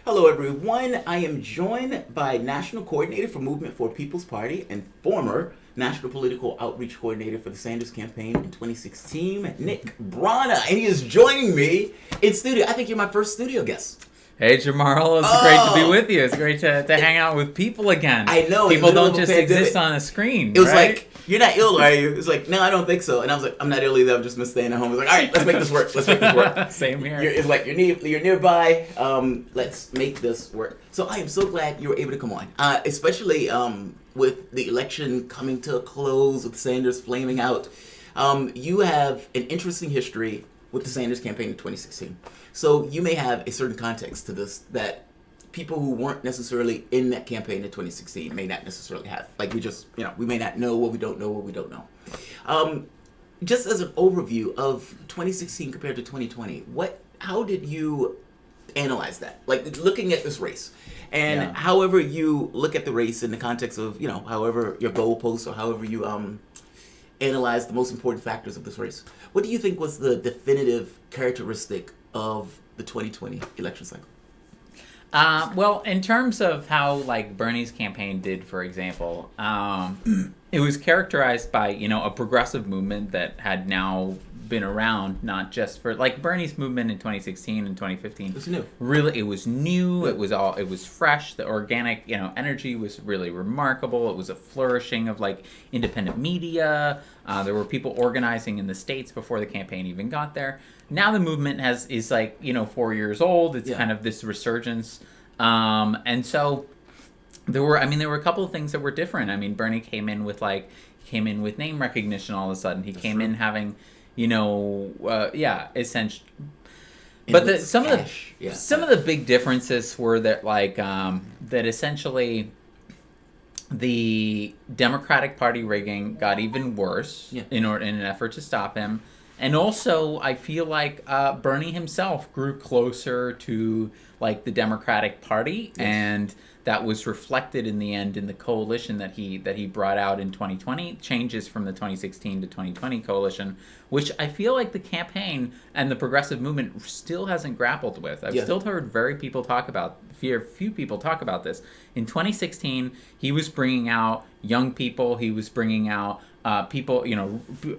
Hello, everyone. I am joined by National Coordinator for Movement for People's Party and former National Political Outreach Coordinator for the Sanders campaign in 2016, Nick Brana. And he is joining me in studio. I think you're my first studio guest. Hey, Jamarl. It's great to be with you. It's great to hang out with people again. I know. People don't just exist on a screen. It was right? like, you're not ill, are you? It's like, no, I don't think so. And I was like, I'm not ill either. I'm just staying at home. It's like, all right, let's make this work. Let's make this work. Same here. It's like, you're nearby. Let's make this work. So I am so glad you were able to come on, especially with the election coming to a close, with Sanders flaming out. You have an interesting history with the Sanders campaign in 2016. So you may have a certain context to this that people who weren't necessarily in that campaign in 2016 may not necessarily have. Like we may not know what we don't know what we don't know. Just as an overview of 2016 compared to 2020, how did you analyze that? Like looking at this race, and however you look at the race in the context of however your goalposts or however you analyze the most important factors of this race. What do you think was the definitive characteristic of the 2020 election cycle? Well, in terms of how Bernie's campaign did, for example, it was characterized by a progressive movement that had now been around, not just for Bernie's movement in 2016 and 2015. It was new. Really, it was new. Yeah. It was fresh. The organic energy was really remarkable. It was a flourishing of independent media. There were people organizing in the states before the campaign even got there. Now the movement is 4 years old. It's kind of this resurgence, and so there were a couple of things that were different. I mean, Bernie came in with name recognition all of a sudden. He came in having essentially. But some of the big differences were that that essentially the Democratic Party rigging got even worse in an effort to stop him. And also, I feel like Bernie himself grew closer to the Democratic Party, and that was reflected in the end in the coalition that he brought out in 2020. Changes from the 2016 to 2020 coalition, which I feel like the campaign and the progressive movement still hasn't grappled with. I've still heard few people talk about this. In 2016, he was bringing out young people. He was bringing out people,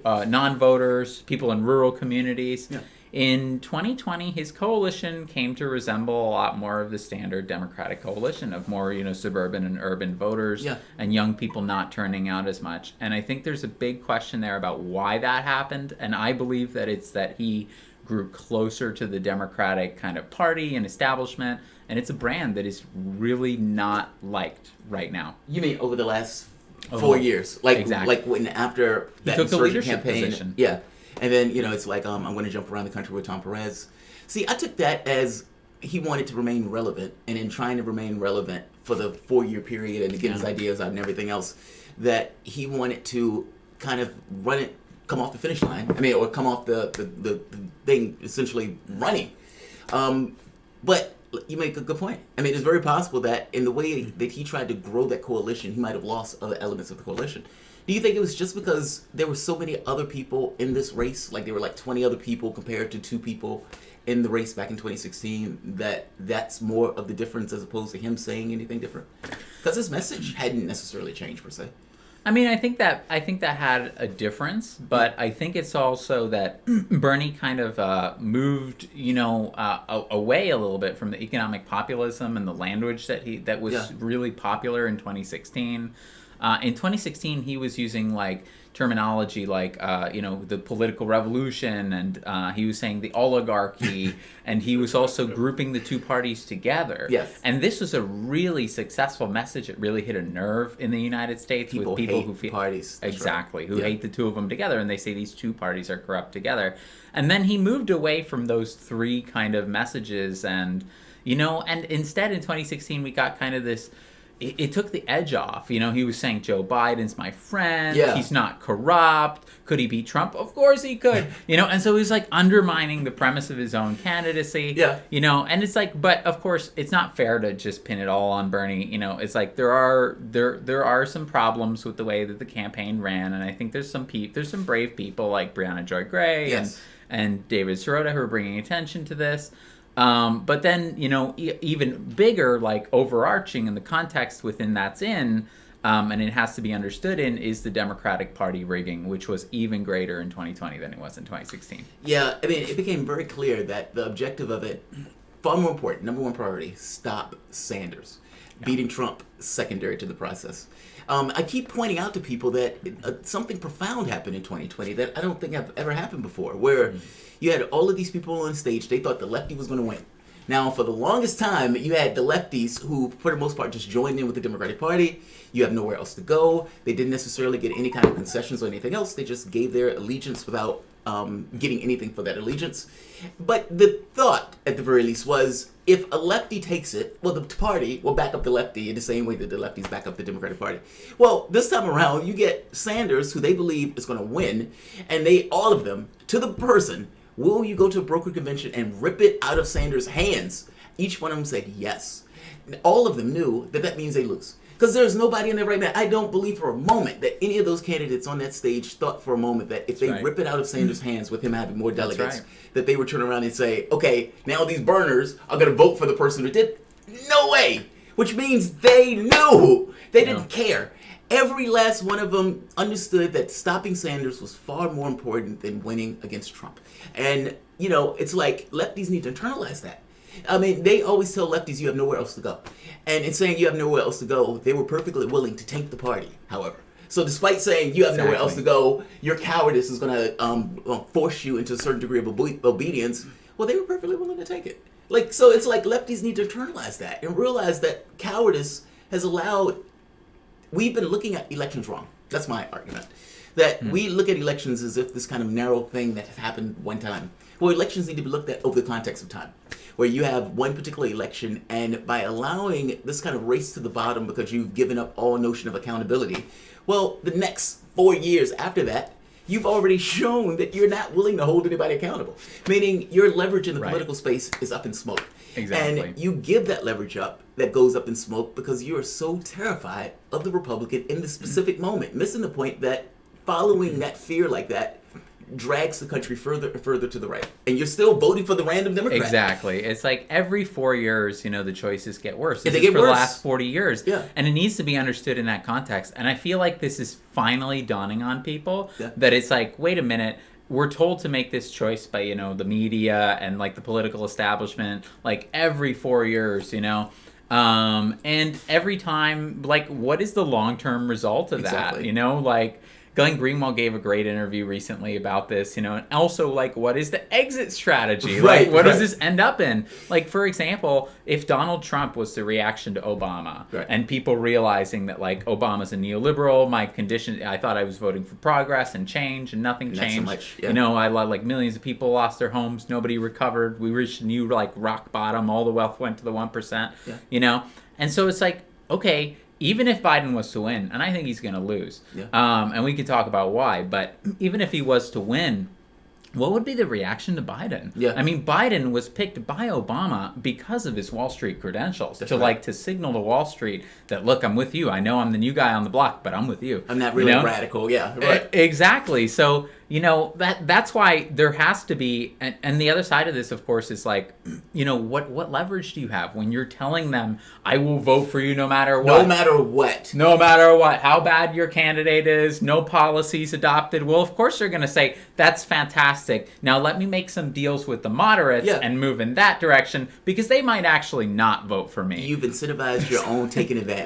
non-voters, people in rural communities. Yeah. In 2020, his coalition came to resemble a lot more of the standard Democratic coalition of more, suburban and urban voters and young people not turning out as much. And I think there's a big question there about why that happened. And I believe that it's that he grew closer to the Democratic kind of party and establishment. And it's a brand that is really not liked right now. You mean over the last 4 years? Exactly. When after that took the leadership campaign, position. Yeah. And then, it's I'm going to jump around the country with Tom Perez. See, I took that as he wanted to remain relevant. And in trying to remain relevant for the 4-year period and to get his ideas out and everything else, that he wanted to kind of come off the finish line. Or come off the thing, essentially running. But you make a good point. It's very possible that in the way that he tried to grow that coalition, he might have lost other elements of the coalition. Do you think it was just because there were so many other people in this race, there were 20 other people compared to 2 people in the race back in 2016, that's more of the difference as opposed to him saying anything different? Because his message hadn't necessarily changed per se. I think that had a difference, but I think it's also that Bernie kind of moved, away a little bit from the economic populism and the language that was really popular in 2016. In 2016, he was using terminology the political revolution, and he was saying the oligarchy, and he was also grouping the two parties together. Yes. And this was a really successful message. It really hit a nerve in the United States with people who feel parties. Exactly, who hate the two of them together, and they say these two parties are corrupt together. And then he moved away from those three kind of messages, and and instead in 2016 we got kind of this. It took the edge off. He was saying Joe Biden's my friend. Yeah. He's not corrupt. Could he beat Trump? Of course he could. And so he was undermining the premise of his own candidacy. Yeah. And it's but of course it's not fair to just pin it all on Bernie. It's there are some problems with the way that the campaign ran, and I think there's some brave people like Brianna Joy Gray and David Sirota who are bringing attention to this. But then, even bigger, like overarching in the context within that's in, and it has to be understood in, is the Democratic Party rigging, which was even greater in 2020 than it was in 2016. Yeah, I mean, it became very clear that the objective of it, far more important, number one priority, stop Sanders. Yeah. Beating Trump, secondary to the process. I keep pointing out to people that something profound happened in 2020 that I don't think have ever happened before, where you had all of these people on stage, they thought the lefty was going to win. Now, for the longest time, you had the lefties who, for the most part, just joined in with the Democratic Party. You have nowhere else to go. They didn't necessarily get any kind of concessions or anything else. They just gave their allegiance without getting anything for that allegiance. But the thought, at the very least, was if a lefty takes it, well, the party will back up the lefty in the same way that the lefties back up the Democratic Party. Well, this time around, you get Sanders, who they believe is going to win, and they, all of them, to the person, will you go to a broker convention and rip it out of Sanders' hands? Each one of them said yes. All of them knew that means they lose. Because there's nobody in there right now. I don't believe for a moment that any of those candidates on that stage thought for a moment that if they rip it out of Sanders' hands with him having more delegates, that they would turn around and say, okay, now these burners are going to vote for the person who did. No way! Which means they knew. They didn't care. Every last one of them understood that stopping Sanders was far more important than winning against Trump. And, it's like lefties need to internalize that. I mean, they always tell lefties you have nowhere else to go. And in saying you have nowhere else to go, they were perfectly willing to tank the party, however. So despite saying you have nowhere else to go, your cowardice is going to force you into a certain degree of obedience, well, they were perfectly willing to take it. So it's like lefties need to internalize that and realize that cowardice has allowed... We've been looking at elections wrong. That's my argument. That we look at elections as if this kind of narrow thing that has happened one time. Well, elections need to be looked at over the context of time, where you have one particular election, and by allowing this kind of race to the bottom because you've given up all notion of accountability, well, the next 4 years after that, you've already shown that you're not willing to hold anybody accountable, meaning your leverage in the political space is up in smoke. Exactly. And you give that leverage up that goes up in smoke because you are so terrified of the Republican in the specific moment, missing the point that following that fear like that drags the country further and further to the right. And you're still voting for the random Democrat. Exactly. It's like every 4 years, the choices get worse. They get for worse. The last 40 years. Yeah. And it needs to be understood in that context. And I feel like this is finally dawning on people that it's like, wait a minute, we're told to make this choice by, the media and like the political establishment, like every 4 years, and every time, like, what is the long-term result of that? Like, Glenn Greenwald gave a great interview recently about this, and also, like, what is the exit strategy? Like, what does this end up in? Like, for example, if Donald Trump was the reaction to Obama, and people realizing that, like, Obama's a neoliberal, I thought I was voting for progress and change, and nothing changed. Not so much, I like millions of people lost their homes, nobody recovered, we reached a new, like, rock bottom, all the wealth went to the 1%, And so it's like, okay, even if Biden was to win, and I think he's going to lose, and we could talk about why, but even if he was to win, what would be the reaction to Biden? Yeah. I mean, Biden was picked by Obama because of his Wall Street credentials, to signal to Wall Street that, look, I'm with you. I know I'm the new guy on the block, but I'm with you. I'm not really radical, Exactly. So, that's why there has to be, and the other side of this, of course, is like, what leverage do you have when you're telling them, I will vote for you no matter what? No matter what. No matter what. How bad your candidate is, no policies adopted. Well, of course they're going to say, that's fantastic. Now let me make some deals with the moderates and move in that direction, because they might actually not vote for me. You've incentivized your own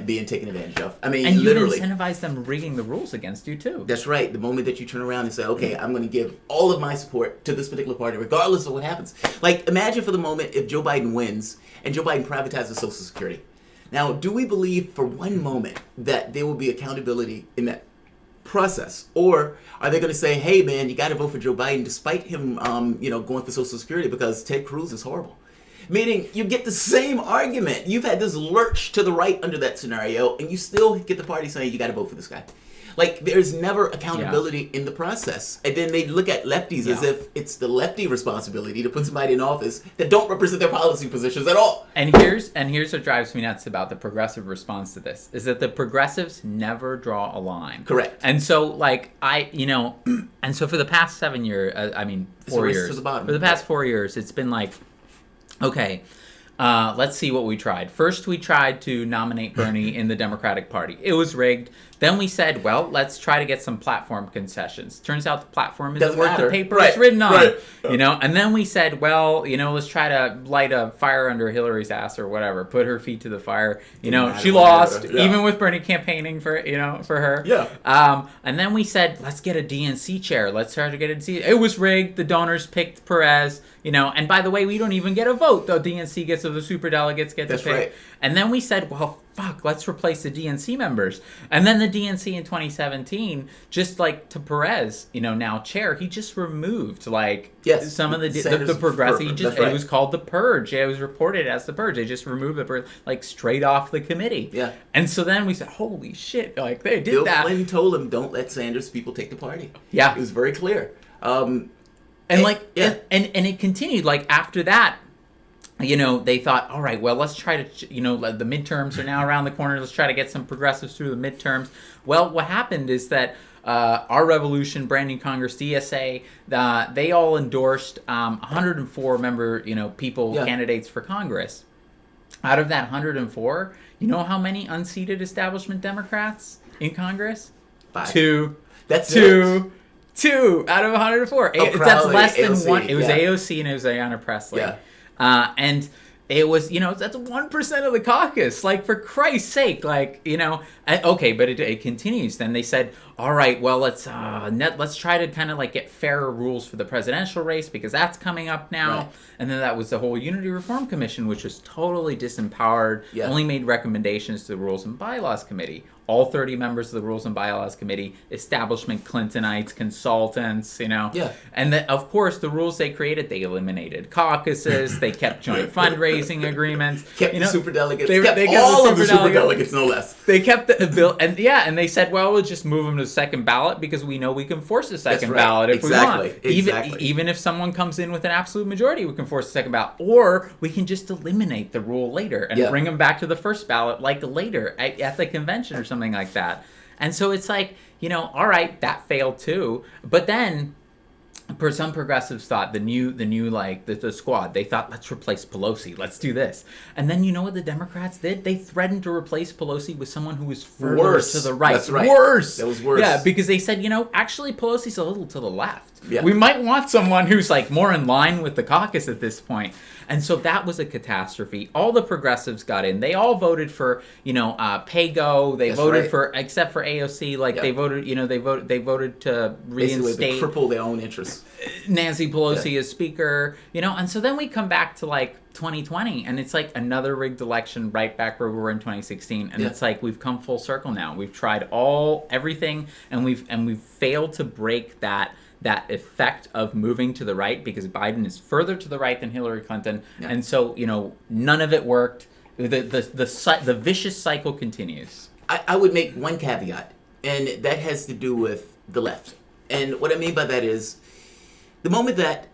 being taken advantage of. I mean, and literally. And you incentivize them rigging the rules against you, too. That's right. The moment that you turn around and say, okay, I'm going to give all of my support to this particular party, regardless of what happens. Like, imagine for the moment if Joe Biden wins and Joe Biden privatizes Social Security. Now, do we believe for one moment that there will be accountability in that process? Or are they going to say, hey, man, you got to vote for Joe Biden despite him, going for Social Security because Ted Cruz is horrible? Meaning, you get the same argument. You've had this lurch to the right under that scenario, and you still get the party saying you got to vote for this guy. Like, there's never accountability in the process. And then they look at lefties as if it's the lefty responsibility to put somebody in office that don't represent their policy positions at all. And here's what drives me nuts about the progressive response to this, is that the progressives never draw a line. Correct. And so, like, and so for the past 7 years, 4 years. To the bottom. For the past 4 years, it's been like, Okay. Let's see what we tried. First, we tried to nominate Bernie in the Democratic Party. It was rigged. Then we said, well, let's try to get some platform concessions. Turns out the platform isn't worth the paper it's written on. You know, and then we said, well, you know, let's try to light a fire under Hillary's ass or whatever. Put her feet to the fire. You know, she lost, even with Bernie campaigning for her. Yeah. And then we said, let's get a DNC chair. Let's try to get a DNC. It was rigged. The donors picked Perez. You know, and by the way, we don't even get a vote. The DNC gets, so the superdelegates get to pick. Right. And then we said, well, fuck, let's replace the DNC members. And then the DNC in 2017, just like to Perez, you know, now chair, he just removed like some of the progressive. He just it was called the purge. It was reported as the purge. They just removed the purge like straight off the committee. Yeah. And so then we said, holy shit, like they did Bill that. Bill Clinton told him, don't let Sanders people take the party. Yeah. It was very clear. And it continued like after that. You know, they thought, all right, well, let's try to, you know, the midterms are now around the corner. Let's try to get some progressives through the midterms. Well, what happened is that Our Revolution, Branding Congress, DSA, they all endorsed 104 member, you know, candidates for Congress. Out of that 104, you know how many unseated establishment Democrats in Congress? 5. 2. That's two. 2 out of 104. That's less than AOC, 1. It was AOC and it was Ayanna Pressley. Yeah. And it was, you know, that's 1% of the caucus. Like, for Christ's sake, like, you know. Okay, but it continues. Then they said, all right, well, let's try to kind of like get fairer rules for the presidential race because that's coming up now. Right. And then that was the whole Unity Reform Commission, which was totally disempowered, only made recommendations to the Rules and Bylaws Committee. All 30 members of the Rules and Bylaws Committee, establishment Clintonites, consultants, you know. Yeah. And of course, the rules they created, they eliminated caucuses, they kept joint fundraising agreements. Kept the superdelegates. They kept all of the superdelegates, no less. They kept the bill, and they said, well, we'll just move them to the second ballot because we know we can force a second ballot if we want. Even if someone comes in with an absolute majority, we can force a second ballot. Or we can just eliminate the rule later and bring them back to the first ballot, like later at the convention or something like that. And so it's like, you know, all right, that failed too. But then some progressives thought the squad, they thought, let's replace Pelosi, let's do this. And then you know what the Democrats did? They threatened to replace Pelosi with someone who was further to the right. That's right. Worse. That was worse. Yeah, because they said, you know, actually Pelosi's a little to the left. Yeah. We might want someone who's like more in line with the caucus at this point. And so that was a catastrophe. All the progressives got in. They all voted for, you know, pay-go. They voted for, except for AOC, like they voted, you know, they voted to reinstate. Basically, they cripple their own interests. Nancy Pelosi as speaker, you know. And so then we come back to like 2020, and it's like another rigged election right back where we were in 2016. And it's like we've come full circle now. We've tried everything, and we've failed to break that effect of moving to the right because Biden is further to the right than Hillary Clinton, and so, you know, none of it worked. The vicious cycle continues. I would make one caveat, and that has to do with the left. And what I mean by that is the moment that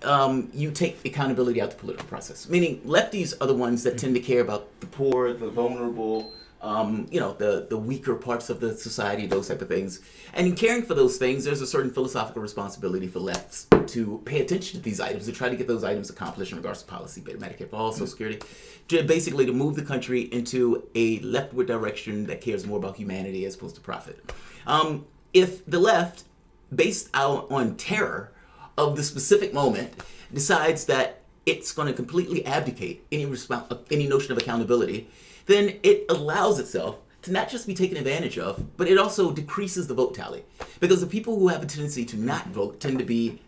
you take accountability out of the political process, meaning lefties are the ones that tend to care about the poor, the vulnerable, you know, the weaker parts of the society, those type of things. And in caring for those things, there's a certain philosophical responsibility for lefts to pay attention to these items, to try to get those items accomplished in regards to policy, Medicare for all, Social Security, basically to move the country into a leftward direction that cares more about humanity as opposed to profit. If the left, based out on terror of the specific moment, decides that it's going to completely abdicate any notion of accountability, then it allows itself to not just be taken advantage of, but it also decreases the vote tally. Because the people who have a tendency to not vote tend to be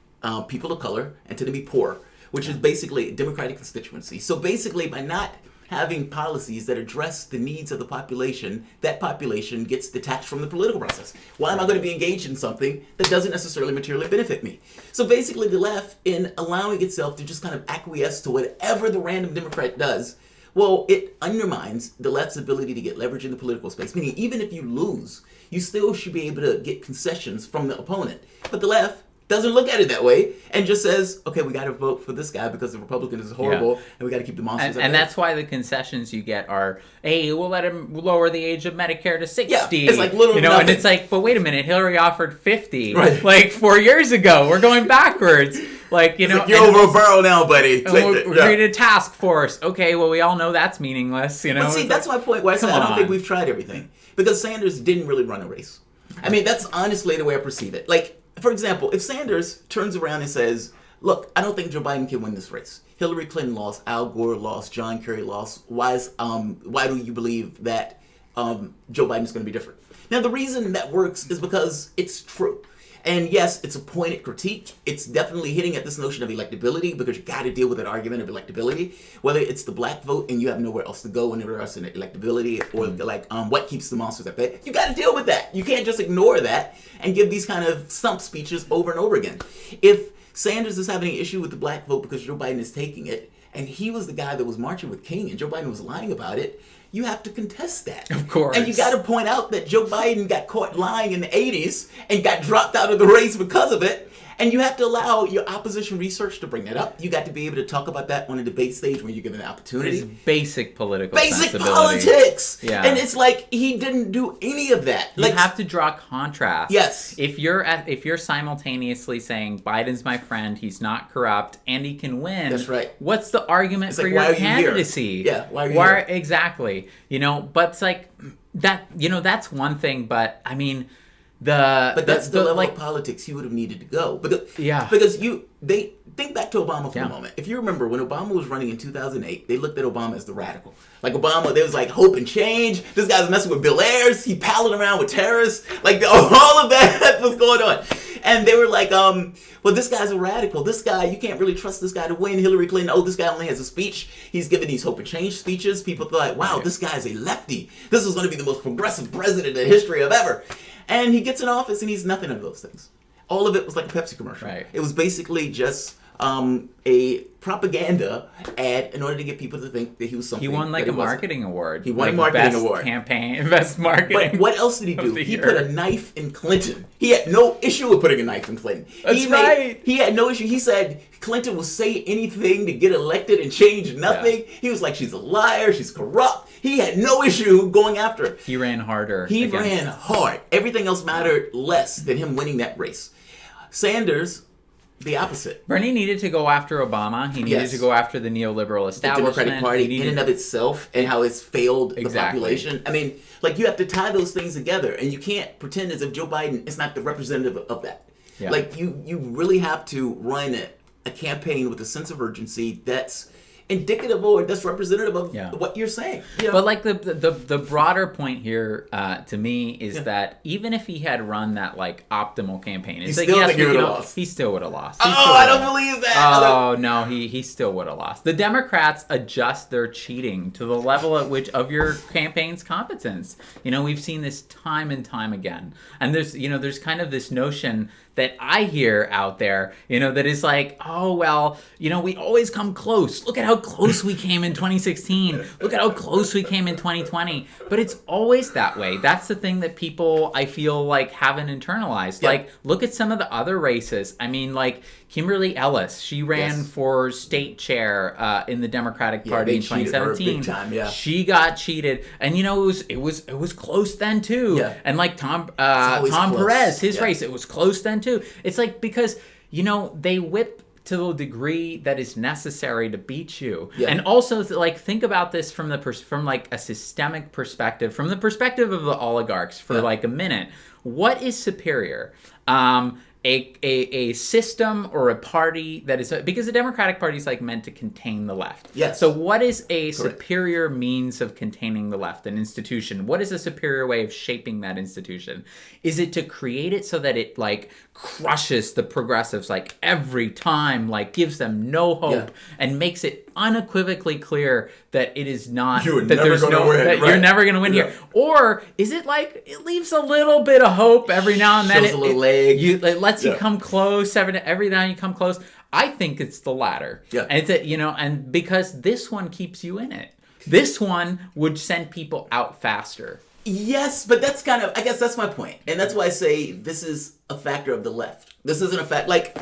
people of color and tend to be poor, which is basically a Democratic constituency. So basically, by not having policies that address the needs of the population, that population gets detached from the political process. Why am I going to be engaged in something that doesn't necessarily materially benefit me? So basically, the left, in allowing itself to just kind of acquiesce to whatever the random Democrat does, well, it undermines the left's ability to get leverage in the political space. Meaning, even if you lose, you still should be able to get concessions from the opponent. But the left, doesn't look at it that way and just says, okay, we got to vote for this guy because the Republican is horrible and we got to keep the monsters and that's why the concessions you get are, hey, we'll let him lower the age of Medicare to 60. Yeah, it's like little nothing. And it's like, but wait a minute, Hillary offered 50 like 4 years ago. We're going backwards. Like, you're over a barrel now, buddy. We're created a task force. Okay, well, we all know that's meaningless, But see, that's my point where I said I don't think we've tried everything. Because Sanders didn't really run a race. I mean, that's honestly the way I perceive it. Like, for example, if Sanders turns around and says, look, I don't think Joe Biden can win this race. Hillary Clinton lost, Al Gore lost, John Kerry lost. Why do you believe that Joe Biden is going to be different? Now, the reason that works is because it's true. And yes, it's a pointed critique. It's definitely hitting at this notion of electability because you got to deal with that argument of electability. Whether it's the black vote and you have nowhere else to go when there's an electability, or what keeps the monsters at bay. You got to deal with that. You can't just ignore that and give these kind of stump speeches over and over again. If Sanders is having an issue with the black vote because Joe Biden is taking it, and he was the guy that was marching with King, and Joe Biden was lying about it, you have to contest that. Of course. And you got to point out that Joe Biden got caught lying in the 80s and got dropped out of the race because of it. And you have to allow your opposition research to bring that up. You got to be able to talk about that on a debate stage when you're given an opportunity. It's basic political Basic politics! Yeah. And it's like, he didn't do any of that. You have to draw contrast. Yes. If you're simultaneously saying, Biden's my friend, he's not corrupt, and he can win. That's right. What's the argument for your candidacy? Why are you here? Exactly. But it's like, that, that's one thing, but, I mean... But that's the level of politics he would have needed to go. Because they think back to Obama for a moment. If you remember, when Obama was running in 2008, they looked at Obama as the radical. Like Obama, there was like hope and change. This guy's messing with Bill Ayers. He palling around with terrorists. Like all of that was going on. And they were like, well, this guy's a radical. This guy, you can't really trust this guy to win. Hillary Clinton, this guy only has a speech. He's giving these hope and change speeches. People thought, wow, this guy's a lefty. This is going to be the most progressive president in the history of ever. And he gets in office and he's nothing of those things. All of it was like a Pepsi commercial. Right. It was basically just a propaganda ad in order to get people to think that he was something. He won a marketing award. He won a marketing award. Best marketing. But what else did he do? He put a knife in Clinton. He had no issue with putting a knife in Clinton. He had no issue. He said Clinton will say anything to get elected and change nothing. Yeah. He was like, she's a liar, she's corrupt. He had no issue going after her. He ran harder. He ran hard. Everything else mattered less than him winning that race. Sanders, the opposite. Bernie needed to go after Obama. He needed to go after the neoliberal establishment. The Democratic Party in and of itself and how it's failed the population. I mean, you have to tie those things together, and you can't pretend as if Joe Biden is not the representative of that. Yeah. You really have to run a campaign with a sense of urgency that's indicative or that's representative of what you're saying. But the broader point here to me is that even if he had run that optimal campaign, it's he still would have lost. I don't believe that. Oh no, he still would have lost. The Democrats adjust their cheating to the level at which of your campaign's competence. We've seen this time and time again, and there's kind of this notion that I hear out there, that is like, oh, well, we always come close. Look at how close we came in 2016. Look at how close we came in 2020. But it's always that way. That's the thing that people, I feel haven't internalized. Yeah. Look at some of the other races. I mean, Kimberly Ellis, she ran for state chair in the Democratic Party in 2017. Big time, She got cheated, and it was close then too. Yeah. And Tom Perez, his race, it was close then too. It's because they whip to the degree that is necessary to beat you. Yeah. And also think about this from a systemic perspective, from the perspective of the oligarchs for a minute. What is superior? A system or a party that is because the Democratic Party is meant to contain the left. Yes. So what is a superior means of containing the left? An institution. What is a superior way of shaping that institution? Is it to create it so that it crushes the progressives every time, gives them no hope and makes it unequivocally clear that it is not you're never going to win here? Or is it it leaves a little bit of hope every now and then? Shows a little leg. It lets you come close every now and you come close. I think it's the latter. Yeah. And it's and because this one keeps you in it. This one would send people out faster. Yes, but that's kind of, I guess that's my point. And that's why I say this is a factor of the left. This isn't a fact, like,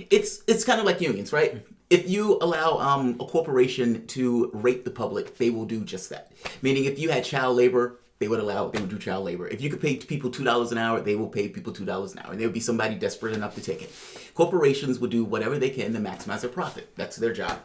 it's kind of like unions, right? If you allow a corporation to rape the public, they will do just that. Meaning if you had child labor, they would do child labor. If you could pay people $2 an hour, they will pay people $2 an hour. And there would be somebody desperate enough to take it. Corporations will do whatever they can to maximize their profit. That's their job.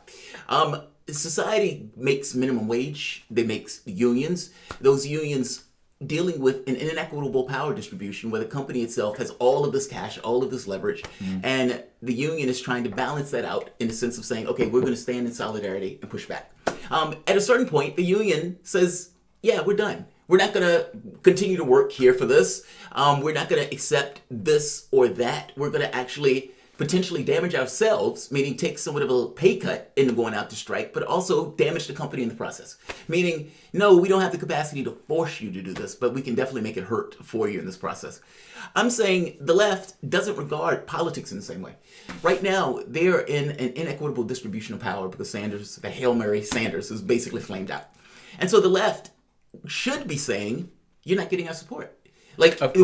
Society makes minimum wage. They make unions. Those unions dealing with an inequitable power distribution where the company itself has all of this cash, all of this leverage, and the union is trying to balance that out in the sense of saying, okay, we're going to stand in solidarity and push back. At a certain point, the union says, yeah, we're done. We're not going to continue to work here for this. We're not going to accept this or that. We're going to actually potentially damage ourselves, meaning take somewhat of a pay cut in going out to strike, but also damage the company in the process. Meaning, no, we don't have the capacity to force you to do this, but we can definitely make it hurt for you in this process. I'm saying the left doesn't regard politics in the same way. Right now, they're in an inequitable distribution of power because Sanders, the Hail Mary Sanders, is basically flamed out. And so the left should be saying, you're not getting our support. Like, what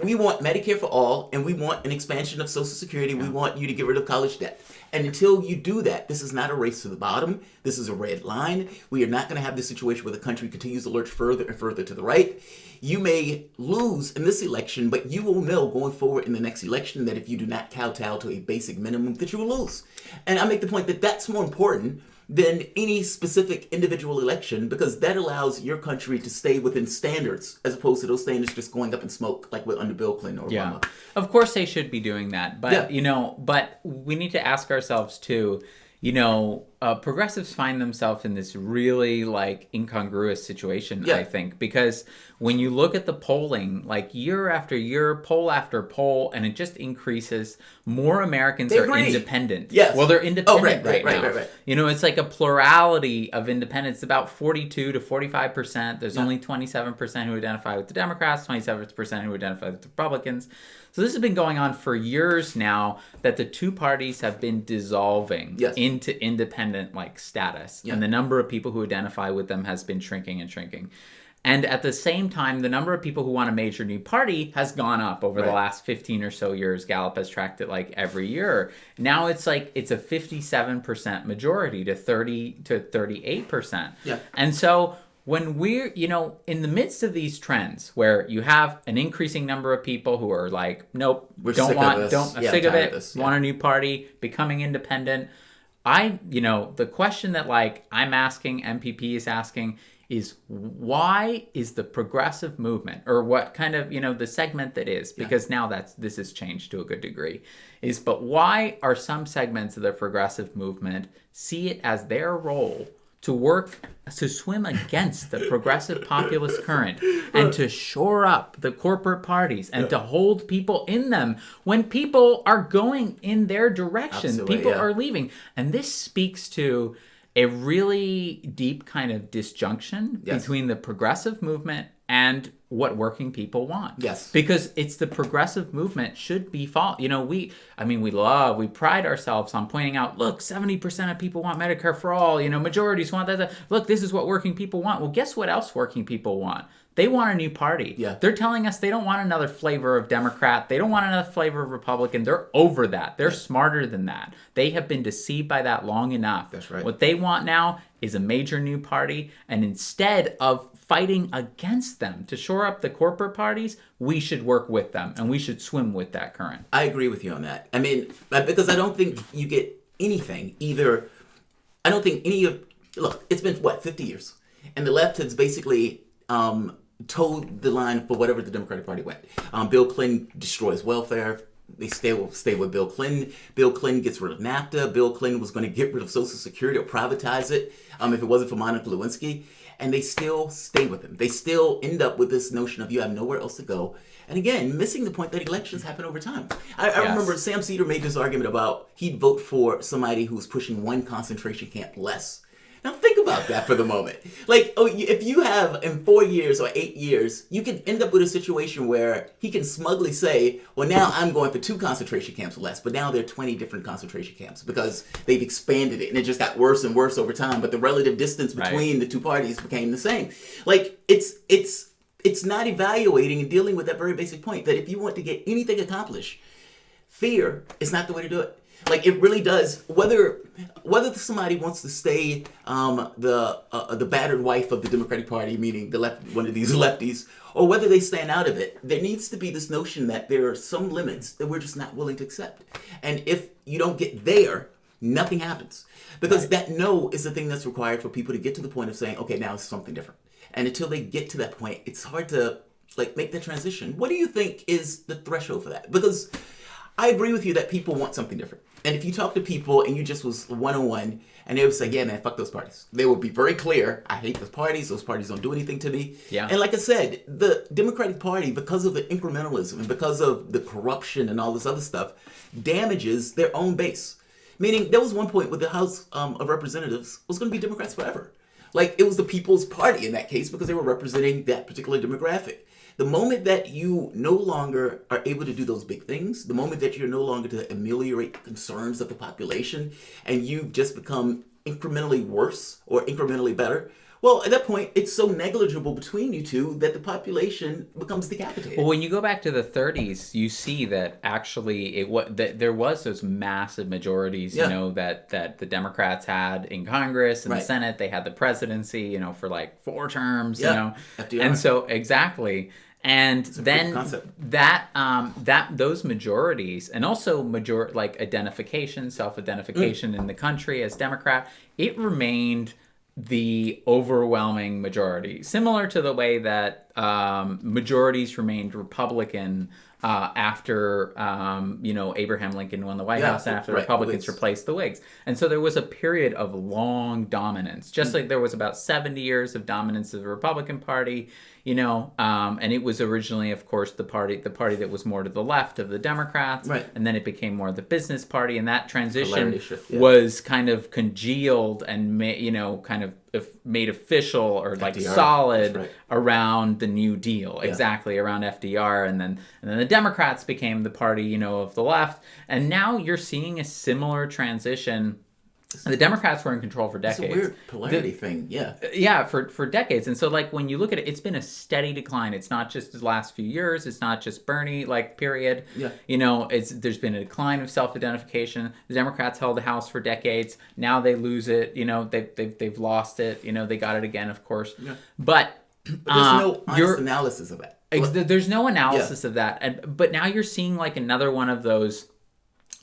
we want Medicare for all, and we want an expansion of Social Security. We want you to get rid of college debt. And until you do that, this is not a race to the bottom. This is a red line. We are not going to have this situation where the country continues to lurch further and further to the right. You may lose in this election, but you will know going forward in the next election that if you do not kowtow to a basic minimum, that you will lose. And I make the point that that's more important than any specific individual election, because that allows your country to stay within standards as opposed to those standards just going up in smoke like with under Bill Clinton or Obama. Of course they should be doing that, but but we need to ask ourselves too, progressives find themselves in this really like incongruous situation, I think, because when you look at the polling, like year after year, poll after poll, and it just increases, more Americans are independent. Yes. Well, they're independent right now. Right. It's like a plurality of independents, about 42 to 45%. There's only 27% who identify with the Democrats, 27% who identify with the Republicans. So this has been going on for years now, that the two parties have been dissolving into independent like status. And the number of people who identify with them has been shrinking and shrinking. And at the same time, the number of people who want a major new party has gone up over the last 15 or so years. Gallup has tracked it like every year. Now it's like it's a 57% majority to 30 to 38%. Yeah. And so when we're, in the midst of these trends where you have an increasing number of people who are like, nope, I'm sick of it, want a new party, becoming independent. The question that like I'm asking, MPP is asking, is why is the progressive movement, or what kind of, the segment that is, because now this has changed to a good degree, but why are some segments of the progressive movement see it as their role to work, to swim against the progressive populist current and to shore up the corporate parties and to hold people in them when people are going in their direction. Absolutely, people are leaving. And this speaks to a really deep kind of disjunction between the progressive movement and what working people want. Yes. Because it's the progressive movement should be we pride ourselves on pointing out, look, 70% of people want Medicare for all, majorities want that. Look, this is what working people want. Well, guess what else working people want? They want a new party. Yeah. They're telling us they don't want another flavor of Democrat. They don't want another flavor of Republican. They're over that. They're smarter than that. They have been deceived by that long enough. That's right. What they want now is a major new party. And instead of fighting against them to shore up the corporate parties, we should work with them and we should swim with that current. I agree with you on that. I mean, because I don't think you get anything either. I don't think look, it's been 50 years. And the left has basically towed the line for whatever the Democratic Party went. Bill Clinton destroys welfare. They stay with Bill Clinton. Bill Clinton gets rid of NAFTA. Bill Clinton was going to get rid of Social Security or privatize it if it wasn't for Monica Lewinsky. And they still stay with him. They still end up with this notion of you have nowhere else to go. And again, missing the point that elections happen over time. I remember Sam Cedar made this argument about he'd vote for somebody who's pushing one concentration camp less. Now think about that for the moment. Like, if you have in 4 years or 8 years, you can end up with a situation where he can smugly say, well, now I'm going for 2 concentration camps less, but now there are 20 different concentration camps because they've expanded it and it just got worse and worse over time. But the relative distance between the two parties became the same. Like, it's it's not evaluating and dealing with that very basic point that if you want to get anything accomplished, fear is not the way to do it. Like, it really does. Whether somebody wants to stay the battered wife of the Democratic Party, meaning the left, one of these lefties, or whether they stand out of it, there needs to be this notion that there are some limits that we're just not willing to accept. And if you don't get there, nothing happens. Because that no is the thing that's required for people to get to the point of saying, okay, now it's something different. And until they get to that point, it's hard to make that transition. What do you think is the threshold for that? Because I agree with you that people want something different. And if you talk to people and you just was one-on-one and they would say, yeah, man, fuck those parties. They would be very clear. I hate those parties. Those parties don't do anything to me. Yeah. And like I said, the Democratic Party, because of the incrementalism and because of the corruption and all this other stuff, damages their own base. Meaning there was one point where the House of Representatives was going to be Democrats forever. Like, it was the People's Party in that case because they were representing that particular demographic. The moment that you no longer are able to do those big things, the moment that you're no longer to ameliorate the concerns of the population, and you've just become incrementally worse or incrementally better, well, at that point, it's so negligible between you two that the population becomes decapitated. Well, when you go back to the 30s, you see that actually there was those massive majorities, you know, that the Democrats had in Congress and the Senate. They had the presidency, you know, for like 4 terms, you know. FDR. And so exactly. And then those majorities, and also identification, self-identification in the country as Democrat, it remained the overwhelming majority, similar to the way that majorities remained Republican after Abraham Lincoln won the White House, and after the Republicans replaced the Whigs. And so there was a period of long dominance, just like there was about 70 years of dominance of the Republican Party, you know, and it was originally, of course, the party that was more to the left of the Democrats, and then it became more the business party, and that transition was kind of congealed and made official or like FDR, solid around the New Deal, exactly around FDR, and then the Democrats became the party, you know, of the left, and now you're seeing a similar transition. The Democrats were in control for decades. It's a weird polarity thing, for decades. And so, like, when you look at it, it's been a steady decline. It's not just the last few years. It's not just Bernie, period. Yeah. You know, there's been a decline of self-identification. The Democrats held the House for decades. Now they lose it. You know, they've lost it. You know, they got it again, of course. Yeah. But there's no honest analysis of that. There's no analysis of that. But now you're seeing, like, another one of those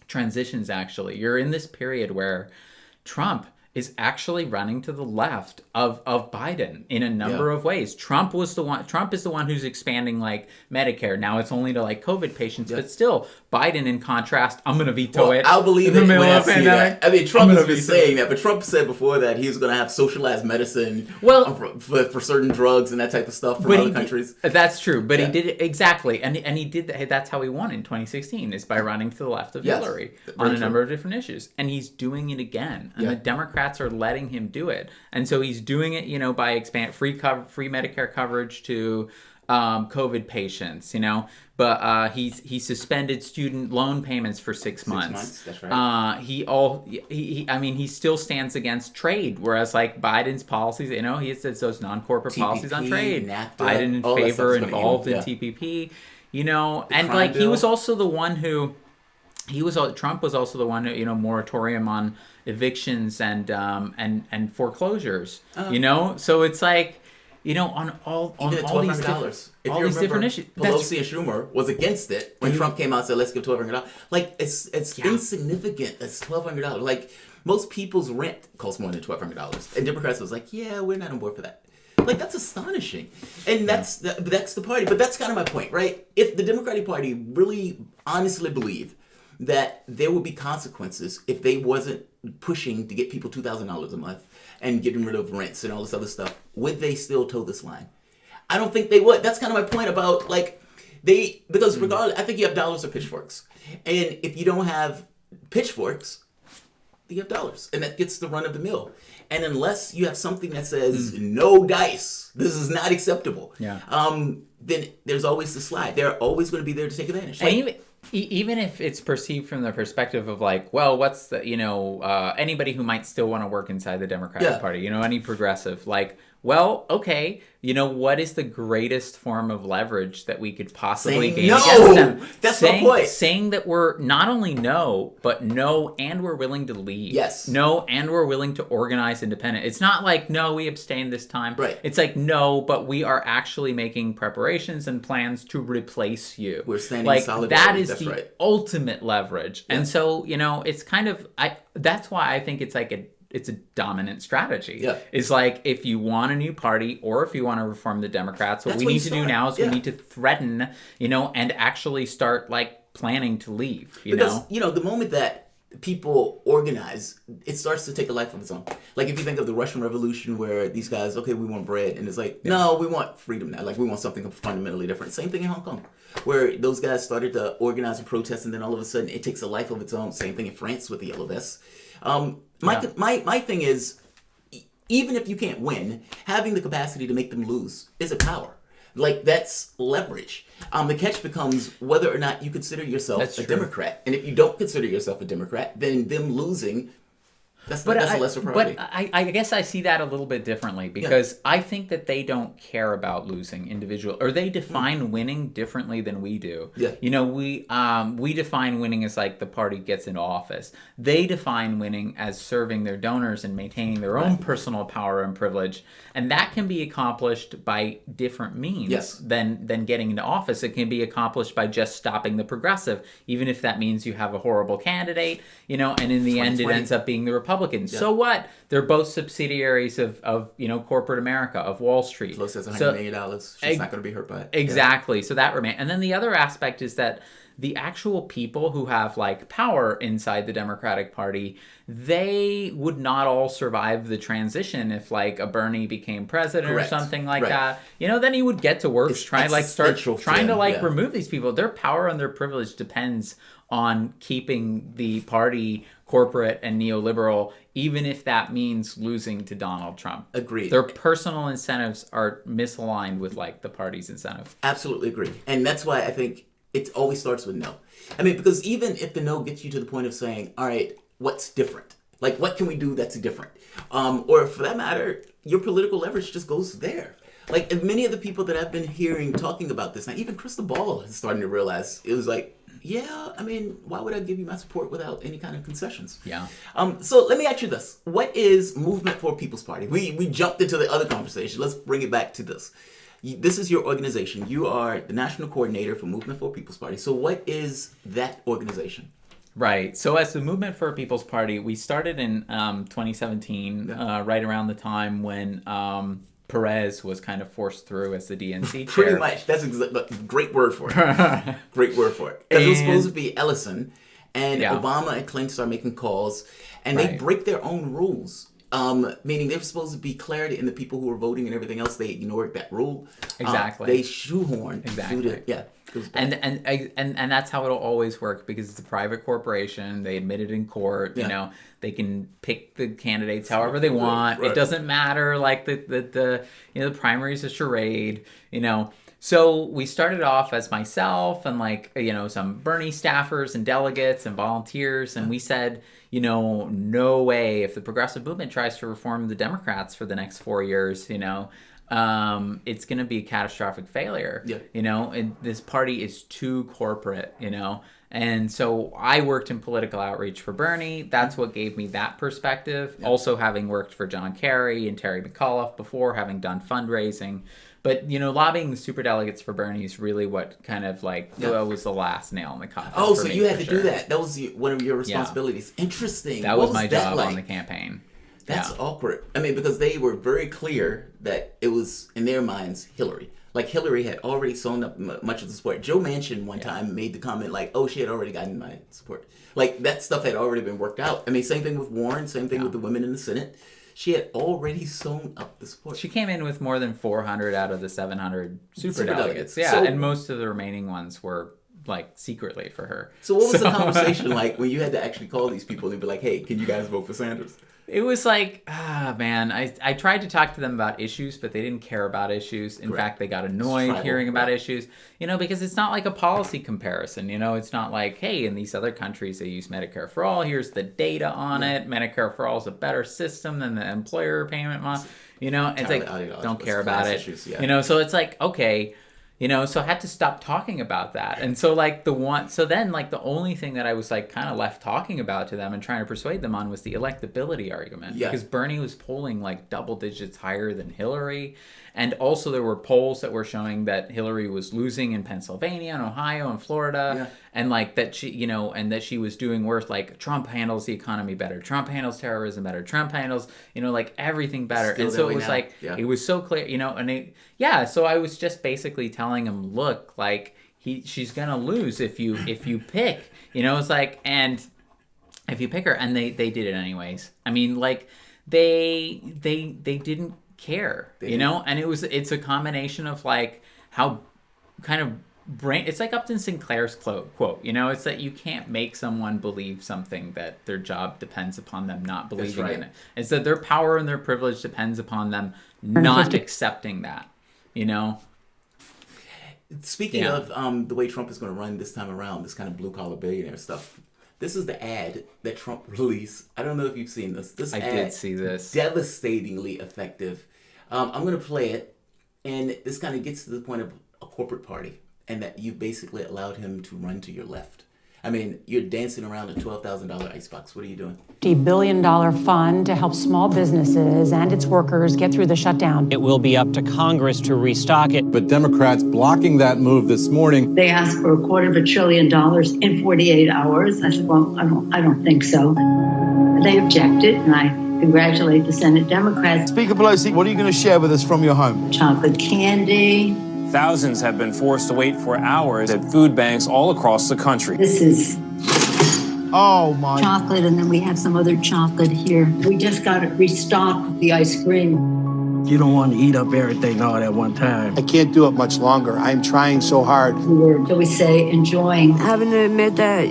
transitions, actually. You're in this period where Trump is actually running to the left of Biden in a number of ways. Trump is the one who's expanding like Medicare. Now it's only to like COVID patients, but still, Biden, in contrast, I'm going to veto it. I'll believe it when I see that. I mean, Trump has been saying that, but Trump said before that he was going to have socialized medicine for certain drugs and that type of stuff from other countries. That's true, but he did it exactly, and he did that. That's how he won in 2016, is by running to the left of Hillary on a number of different issues, and he's doing it again, and the Democrats are letting him do it, and so he's doing it, you know, by expand free Medicare coverage to COVID patients, you know, but he suspended student loan payments for 6 months. That's right. He still stands against trade, whereas like Biden's policies, you know, he says those non-corporate policies on trade. NAFTA, Biden in favor, involved in TPP, you know, and like bill. He was also the one who. Trump was also the one who, you know, moratorium on evictions and foreclosures. You know, so it's like, you know, on all these different issues. Pelosi and Schumer was against it when Trump came out and said, "Let's give $1,200." Like it's insignificant. It's $1,200. Like most people's rent costs more than $1,200, and Democrats was like, "Yeah, we're not on board for that." Like, that's astonishing. And that's the party. But that's kind of my point, right? If the Democratic Party really honestly believed that there would be consequences if they wasn't pushing to get people $2,000 a month and getting rid of rents and all this other stuff, would they still toe this line? I don't think they would. That's kind of my point about, like, because regardless, I think you have dollars or pitchforks. And if you don't have pitchforks, you have dollars. And that gets the run of the mill. And unless you have something that says, no dice, this is not acceptable, then there's always the slide. They're always going to be there to take advantage. Like, even if it's perceived from the perspective of like, well, what's the, you know, anybody who might still want to work inside the Democratic Party, you know, any progressive, like, well, okay, what is the greatest form of leverage that we could possibly gain no! against them? That's my point. Saying that we're not only but no, and we're willing to leave. Yes. No, and we're willing to organize independent. It's not like, no, we abstained this time. Right. It's like, no, but we are actually making preparations and plans to replace you. We're standing in solidarity. That is the ultimate leverage. Yeah. And so, it's kind of, that's why I think it's like it's a dominant strategy. Yeah. It's like, if you want a new party or if you want to reform the Democrats, what we need to do now is we need to threaten, and actually start planning to leave, because, the moment that people organize, it starts to take a life of its own. Like, if you think of the Russian Revolution, where these guys, okay, we want bread, and it's like, no, we want freedom now. Like, we want something fundamentally different. Same thing in Hong Kong, where those guys started to organize and protest, and then all of a sudden it takes a life of its own. Same thing in France with the Yellow Vests. My thing is, even if you can't win, having the capacity to make them lose is a power. Like, that's leverage. The catch becomes whether or not you consider yourself a Democrat. And if you don't consider yourself a Democrat, then them losing, that's a lesser priority. But I guess I see that a little bit differently, because I think that they don't care about losing individual, or they define winning differently than we do. Yeah. We define winning as like the party gets into office. They define winning as serving their donors and maintaining their own personal power and privilege. And that can be accomplished by different means than getting into office. It can be accomplished by just stopping the progressive, even if that means you have a horrible candidate, and in the end it ends up being the Republicans. Yeah. So what? They're both subsidiaries of corporate America, of Wall Street. Pelosi has $100 million. She's not going to be hurt by it. Exactly. Yeah. So that remains. And then the other aspect is that the actual people who have power inside the Democratic Party, they would not all survive the transition if a Bernie became president or something like that. Then he would get to work trying to remove these people. Their power and their privilege depends on keeping the party corporate and neoliberal, even if that means losing to Donald Trump. Agreed. Their personal incentives are misaligned with the party's incentive. Absolutely agree. And that's why I think it always starts with no. I mean, because even if the no gets you to the point of saying, all right, what's different? What can we do that's different? Or for that matter, your political leverage just goes there. Many of the people that I've been hearing talking about this, now even Crystal Ball is starting to realize, it was why would I give you my support without any kind of concessions? Yeah. So let me ask you this. What is Movement for a People's Party? We jumped into the other conversation. Let's bring it back to this. This is your organization. You are the national coordinator for Movement for a People's Party. So what is that organization? Right. So as the Movement for a People's Party, we started in 2017, right around the time when Perez was kind of forced through as the DNC chair. Pretty much. That's great word for it. Great word for it. Because it was supposed to be Ellison, and Obama and Clinton start making calls, and they break their own rules. Meaning they were supposed to be clarity in the people who were voting and everything else. They ignored that rule. Exactly. They shoehorned. Exactly. Yeah. And that's how it'll always work, because it's a private corporation. They admit it in court. Yeah. They can pick the candidates however they want. Right. It doesn't matter. The primary's a charade. So we started off as myself and some Bernie staffers and delegates and volunteers, and we said, no way, if the progressive movement tries to reform the Democrats for the next 4 years, it's going to be a catastrophic failure. Yeah. And this party is too corporate, And so I worked in political outreach for Bernie. That's what gave me that perspective. Yeah. Also having worked for John Kerry and Terry McAuliffe before, having done fundraising. But, lobbying the superdelegates for Bernie is really what kind of was the last nail in the coffin. Oh, so you had to do that. That was one of your responsibilities. Yeah. Interesting. That was my job on the campaign. That's awkward. I mean, because they were very clear that it was, in their minds, Hillary. Hillary had already sewn up much of the support. Joe Manchin one time made the comment she had already gotten my support. That stuff had already been worked out. I mean, same thing with Warren, same thing with the women in the Senate. She had already sewn up the support. She came in with more than 400 out of the 700 superdelegates. Yeah, and most of the remaining ones were secretly for her. So what was the conversation like when you had to actually call these people and be like, hey, can you guys vote for Sanders? It was man, I tried to talk to them about issues, but they didn't care about issues. In fact, they got annoyed hearing about issues, because it's not like a policy comparison. It's not like, hey, in these other countries, they use Medicare for All. Here's the data on it. Medicare for All is a better system than the employer payment model. You know, it's like, don't care about it. Issues, yeah. You know, so it's like, okay, you know, so I had to stop talking about that. And so like then like the only thing that I was like kind of left talking about to them and trying to persuade them on was the electability argument. Yeah. Because Bernie was polling like double digits higher than Hillary. And also there were polls that were showing that Hillary was losing in Pennsylvania and Ohio and Florida. Yeah. And like that she, you know, and that she was doing worse. Like Trump handles the economy better. Trump handles terrorism better. Trump handles, you know, like everything better. Still and so it was now. like, it was so clear, you know, and so I was just basically telling him, look, like she's going to lose if you pick, you know, it's like, and if you pick her, and they did it anyways. I mean, like they didn't care, you know, and it's a combination of like how kind of it's like Upton Sinclair's quote, you know, it's that you can't make someone believe something that their job depends upon them not believing in it. It's that their power and their privilege depends upon them not accepting that, you know. Speaking of the way Trump is going to run this time around, this kind of blue collar billionaire stuff. This is the ad that Trump released. I don't know if you've seen this. I did see this. Devastatingly effective. I'm going to play it, and this kind of gets to the point of a corporate party, and that you basically allowed him to run to your left. I mean, you're dancing around a $12,000 icebox. What are you doing? $50 billion fund to help small businesses and its workers get through the shutdown. It will be up to Congress to restock it. But Democrats blocking that move this morning. They asked for $250 billion in 48 hours. I said, well, I don't think so. They objected, and I congratulate the Senate Democrats. Speaker Pelosi, what are you going to share with us from your home? Chocolate candy. Thousands have been forced to wait for hours at food banks all across the country. This is chocolate, and then we have some other chocolate here. We just got it restocked, the ice cream. You don't want to eat up everything all at one time. I can't do it much longer. I'm trying so hard. We're, shall we say, enjoying. Having to admit that,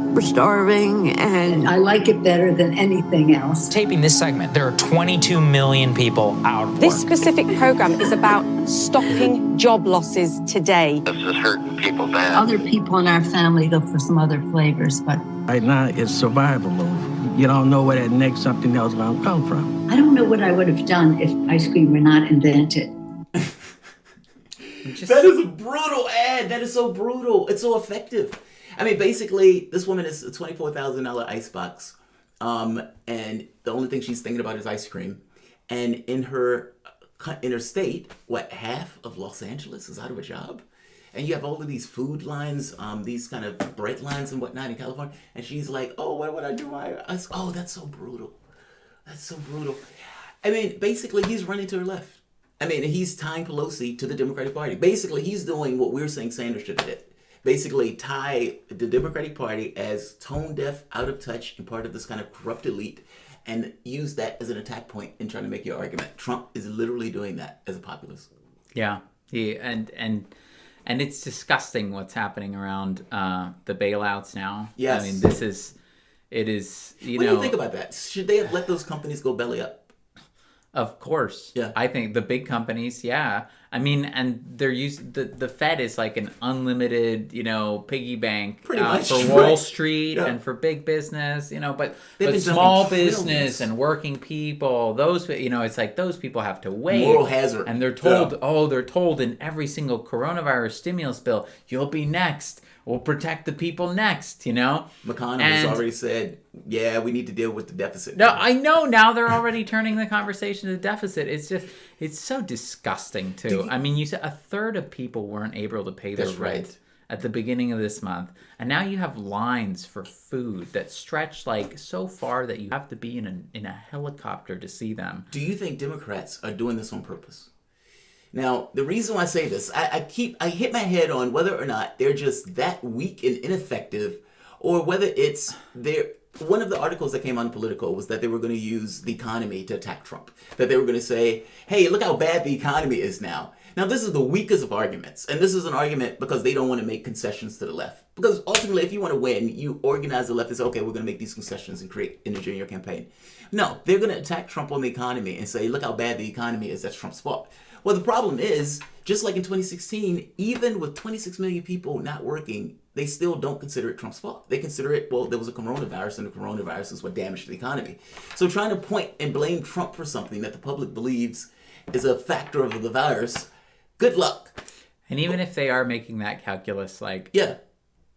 we're starving, and I like it better than anything else. Taping this segment, there are 22 million people out of work. This specific program is about stopping job losses today. This is hurting people bad. Other people in our family go for some other flavors, but right now it's survival mode. You don't know where that next something else is going to come from. I don't know what I would have done if ice cream were not invented. That is a brutal ad. That is so brutal. It's so effective. I mean, basically, this woman is a $24,000 icebox, and the only thing she's thinking about is ice cream. And in her state, half of Los Angeles is out of a job, and you have all of these food lines, these kind of bread lines and whatnot in California, and she's like, "Oh, what would I do?" Oh, that's so brutal. That's so brutal. I mean, basically, he's running to her left. I mean, he's tying Pelosi to the Democratic Party. Basically, he's doing what we're saying Sanders should have did. Basically tie the Democratic Party as tone deaf, out of touch, and part of this kind of corrupt elite, and use that as an attack point in trying to make your argument. Trump is literally doing that as a populist. Yeah, and it's disgusting what's happening around the bailouts now. Yes. I mean, it is, what do you think about that? Should they have let those companies go belly up? Of course. Yeah. I think the big companies, yeah. I mean, and they're the Fed is like an unlimited, piggy bank for Wall Street and for big business, but small business and working people, those, it's like those people have to wait. Moral hazard. And they're told, they're told in every single coronavirus stimulus bill, you'll be next. We'll protect the people next, McConnell has already said, yeah, we need to deal with the deficit. No, I know. Now they're already turning the conversation to deficit. It's so disgusting, too. I mean, you said a third of people weren't able to pay their rent at the beginning of this month. And now you have lines for food that stretch like so far that you have to be in a helicopter to see them. Do you think Democrats are doing this on purpose? Now, the reason why I say this, I hit my head on whether or not they're just that weak and ineffective, or whether it's one of the articles that came on Politico was that they were going to use the economy to attack Trump. That they were going to say, hey, look how bad the economy is now. Now, this is the weakest of arguments. And this is an argument because they don't want to make concessions to the left. Because ultimately, if you want to win, you organize the left and say, okay, we're going to make these concessions and create energy in your campaign. No, they're going to attack Trump on the economy and say, look how bad the economy is. That's Trump's fault. Well, the problem is, just like in 2016, even with 26 million people not working, they still don't consider it Trump's fault. They consider it, well, there was a coronavirus, and the coronavirus is what damaged the economy. So trying to point and blame Trump for something that the public believes is a factor of the virus, good luck. And even if they are making that calculus, like,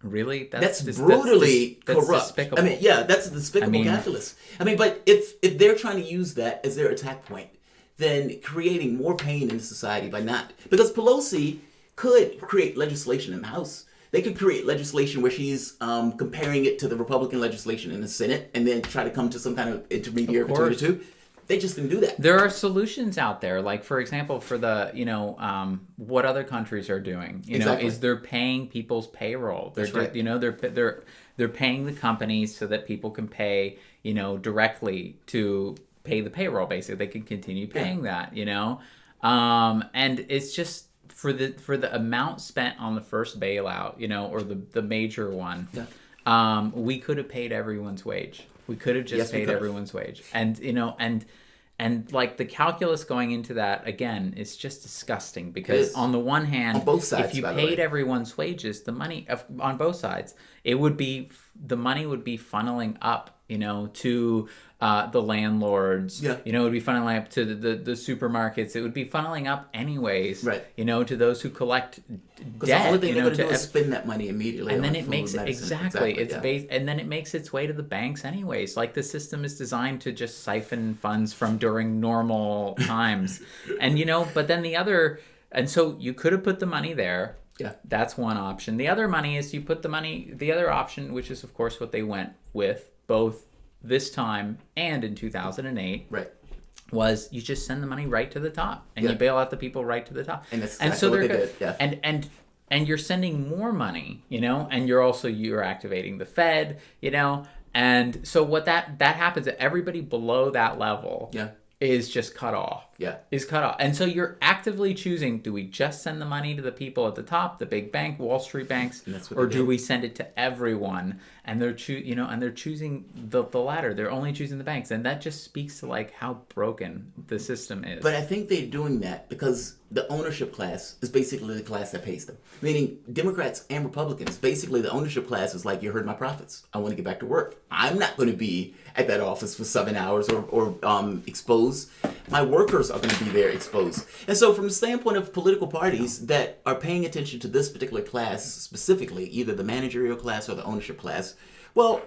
really? That's brutally corrupt. That's despicable. I mean, that's a despicable calculus. I mean, but if they're trying to use that as their attack point, then creating more pain in society by not... Because Pelosi could create legislation in the House. They could create legislation where she's comparing it to the Republican legislation in the Senate and then try to come to some kind of intermediary between the two. They just didn't do that. There are solutions out there, like, for example, for the, what other countries are doing, is they're paying people's payroll. They're, they're paying the companies so that people can pay, directly to pay the payroll. Basically, they can continue paying that, and it's just for the amount spent on the first bailout, or the major one. We could have paid everyone's wage. We could have just paid everyone's wage. And like the calculus going into that, again, is just disgusting because on the one hand, on both sides, if you paid everyone's wages, the money on both sides, the money would be funneling up, to the landlords. It would be funneling up to the supermarkets. It would be funneling up anyways, to those who collect debt. The only thing they're going to do is spend that money immediately. And then it makes it and then it makes its way to the banks anyways. Like the system is designed to just siphon funds from during normal times, and but then and so you could have put the money there. That's one option. The other money is the other option, which is of course what they went with both this time and in 2008. Was you just send the money right to the top and you bail out the people right to the top. And that's exactly what they did. And you're sending more money, and you're activating the Fed, and so what that happens, everybody below that level is just cut off. Is cut off. And so you're actively choosing, do we just send the money to the people at the top, the big bank, Wall Street banks, or do we send it to everyone? And they're choosing the latter. They're only choosing the banks. And that just speaks to like how broken the system is. But I think they're doing that because the ownership class is basically the class that pays them. Meaning Democrats and Republicans, basically the ownership class is like, you heard my profits. I want to get back to work. I'm not going to be at that office for 7 hours or exposed. My workers are going to be there exposed. And so from the standpoint of political parties that are paying attention to this particular class specifically, either the managerial class or the ownership class, well,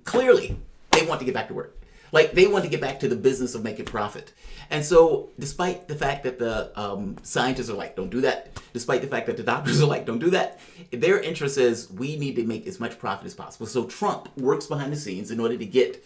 clearly they want to get back to work. Like they want to get back to the business of making profit. And so despite the fact that the scientists are like, don't do that, despite the fact that the doctors are like, don't do that, their interest is we need to make as much profit as possible. So Trump works behind the scenes in order to get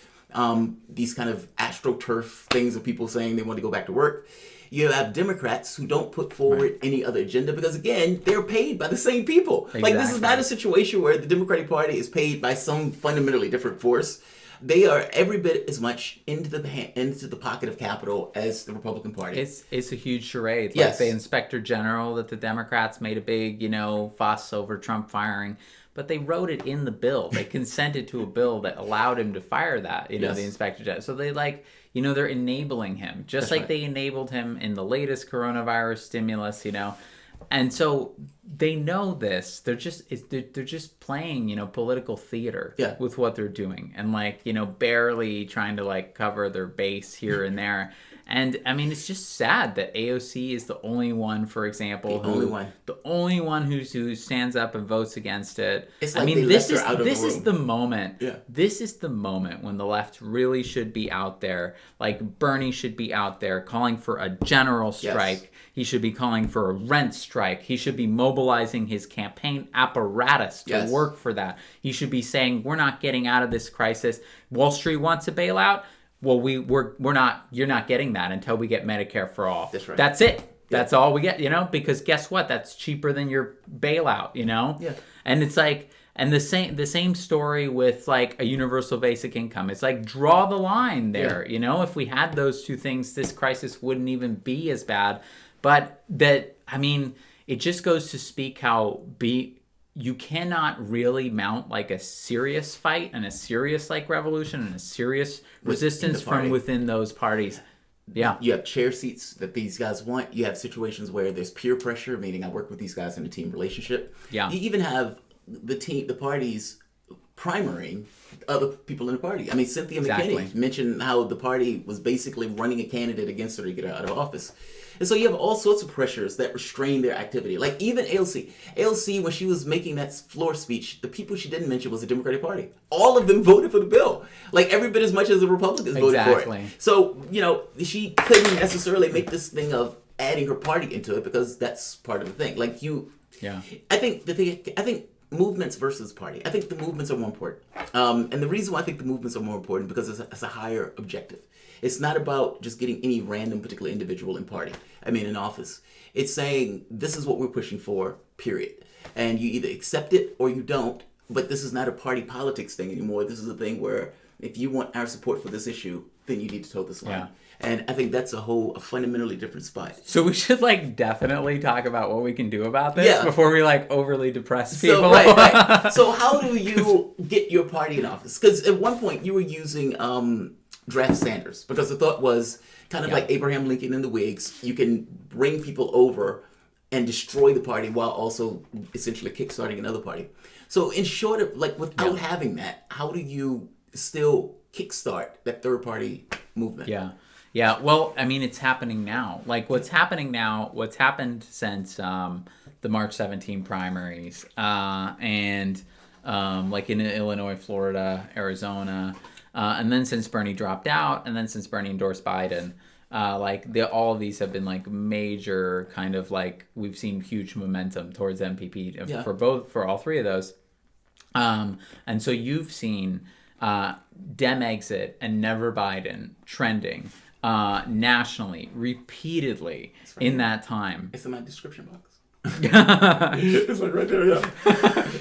these kind of astroturf things of people saying they want to go back to work. You have Democrats who don't put forward any other agenda because, again, they're paid by the same people. Exactly. Like, this is not a situation where the Democratic Party is paid by some fundamentally different force. They are every bit as much into the pocket of capital as the Republican Party. It's a huge charade. Like the Inspector General that the Democrats made a big, fuss over Trump firing. But they wrote it in the bill. They consented to a bill that allowed him to fire that, the Inspector General. So they they're enabling him. Just like they enabled him in the latest coronavirus stimulus, And so they know this. They're just playing, political theater with what they're doing. And barely trying to cover their base here and there. And I mean, it's just sad that AOC is the only one, for example, the only one who stands up and votes against it. It's like this is the moment. This is the moment when the left really should be out there. Like Bernie should be out there calling for a general strike. He should be calling for a rent strike. He should be mobilizing his campaign apparatus to work for that. He should be saying, we're not getting out of this crisis. Wall Street wants a bailout. Well, we're not. You're not getting that until we get Medicare for all. That's right. That's it. That's all we get. Because guess what? That's cheaper than your bailout. Yeah. And it's and the same story with a universal basic income. It's draw the line there. Yeah. If we had those two things, this crisis wouldn't even be as bad. But it just goes to speak how you cannot really mount a serious fight and a serious revolution and a serious resistance from within those parties. Yeah. You have chair seats that these guys want. You have situations where there's peer pressure, meaning I work with these guys in a team relationship. Yeah. You even have the party's primarying other people in the party. I mean, Cynthia Exactly. McKinney mentioned how the party was basically running a candidate against her to get her out of office. And so you have all sorts of pressures that restrain their activity. Like even AOC, when she was making that floor speech, the people she didn't mention was the Democratic Party. All of them voted for the bill. Like every bit as much as the Republicans voted for it. So, she couldn't necessarily make this thing of adding her party into it because that's part of the thing. Like I think movements versus party. I think the movements are more important. And the reason why I think the movements are more important because it's a higher objective. It's not about just getting any random particular individual in office. It's saying this is what we're pushing for, period. And you either accept it or you don't, but this is not a party politics thing anymore. This is a thing where if you want our support for this issue, then you need to toe this line. Yeah. And I think that's a fundamentally different spot. So we should definitely talk about what we can do about this before we overly depress people. So, right. So how do you get your party in office? Because at one point you were using draft Sanders because the thought was kind of like Abraham Lincoln and the Whigs. You can bring people over and destroy the party while also essentially kickstarting another party. So in short of without having that, how do you still kickstart that third party movement? Yeah, well, I mean, it's happening now. What's happened since the March 17 primaries, and in Illinois, Florida, Arizona, and then since Bernie dropped out, and then since Bernie endorsed Biden, all of these have been major kind of we've seen huge momentum towards MPP for all three of those. And so you've seen Dem exit and Never Biden trending nationally, repeatedly in that time. It's in my description box. It's right there, yeah.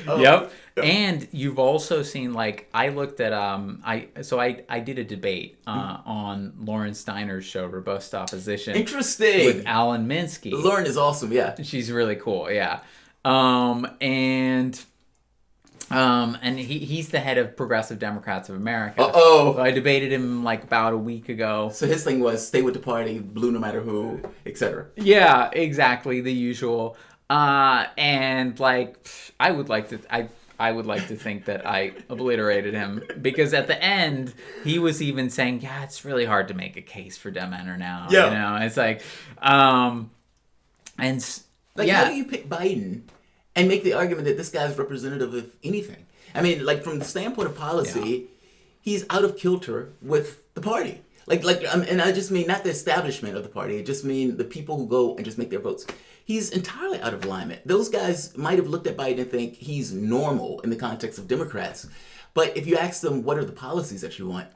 Yep. And you've also seen I looked at I did a debate on Lauren Steiner's show, Robust Opposition. Interesting. With Alan Minsky. Lauren is awesome, yeah. She's really cool, yeah. And he's the head of Progressive Democrats of America. Uh-oh. So I debated him about a week ago. So his thing was stay with the party, blue no matter who, etc. Yeah, exactly, the usual. And I would like to think that I obliterated him because at the end he was even saying, "Yeah, it's really hard to make a case for Dem Enter now." Yeah. It's how do you pick Biden and make the argument that this guy's representative of anything? I mean, from the standpoint of policy, he's out of kilter with the party. And I just mean not the establishment of the party. I just mean the people who go and just make their votes. He's entirely out of alignment. Those guys might have looked at Biden and think he's normal in the context of Democrats. But if you ask them, what are the policies that you want?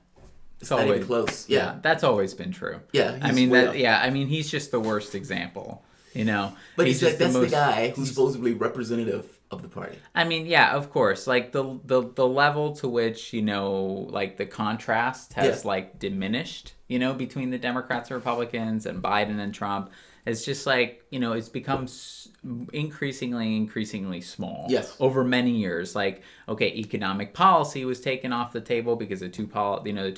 It's not even close. Yeah. That's always been true. Yeah. I mean, he's just the worst example. But he's that's the guy who's supposedly representative of the party. I mean, yeah, of course. The level to which the contrast has diminished, between the Democrats and Republicans and Biden and Trump. It's just it's become increasingly small. Yes. Over many years. Economic policy was taken off the table because the two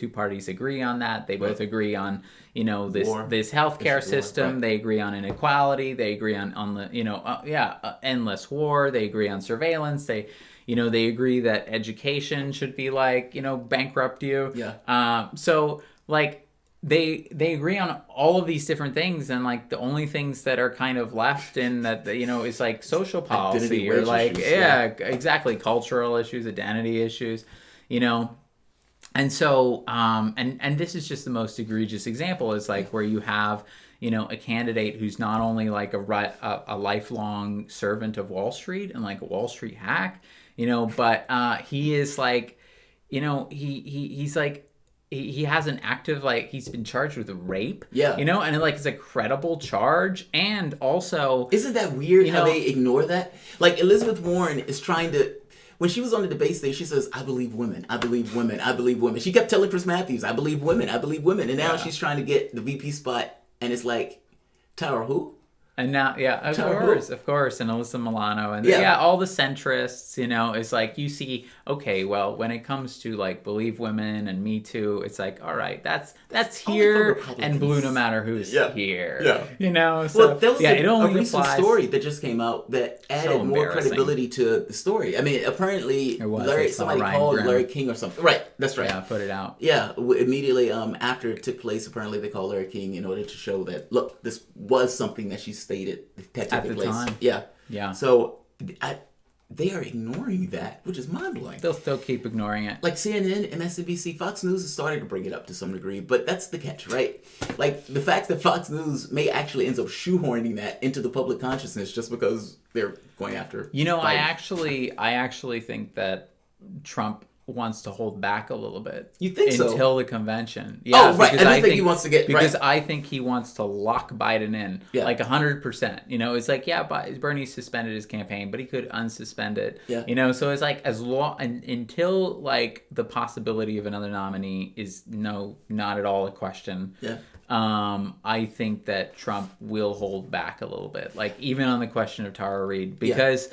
parties agree on that. They both agree on this healthcare system. Right. They agree on inequality. They agree on the endless war. They agree on surveillance. They agree that education should be bankrupt you. Yeah. They agree on all of these different things, and the only things that are kind of left in that is social policy or issues, exactly, cultural issues, identity issues, and so and this is just the most egregious example is where you have a candidate who's not only a lifelong servant of Wall Street and a Wall Street hack, but he is he has an active he's been charged with rape, and it's a credible charge, and also isn't that weird how they ignore that? Elizabeth Warren is trying to, when she was on the debate stage, she says, "I believe women, I believe women, I believe women." She kept telling Chris Matthews, "I believe women, I believe women," and now she's trying to get the VP spot, and it's Tara who? And now, of course, and Alyssa Milano, and all the centrists, it's like you see, okay, well, when it comes to like Believe Women and Me Too, it's like, all right, that's here and blue no matter who's here. Yeah. So, well, there was a recent story that just came out that added more credibility to the story. I mean, apparently, somebody called Larry King or something. Right, that's right. Yeah, put it out. Yeah, immediately after it took place, apparently they called Larry King in order to show that, look, this was something that she stated that took place. Time. Yeah. So they are ignoring that, which is mind-blowing. They'll still keep ignoring it. Like CNN, MSNBC, Fox News is starting to bring it up to some degree, but that's the catch, right? Like the fact that Fox News may actually ends up shoehorning that into the public consciousness just because they're going after Biden. I actually think that Trump wants to hold back a little bit. You think so? Until the convention. Yeah, right. I don't think he wants to get... Because I think he wants to lock Biden in. Yeah. Like 100%. It's like, Bernie suspended his campaign, but he could unsuspend it. Yeah. So it's like until like the possibility of another nominee is not at all a question. Yeah. I think that Trump will hold back a little bit. Like even on the question of Tara Reid. Because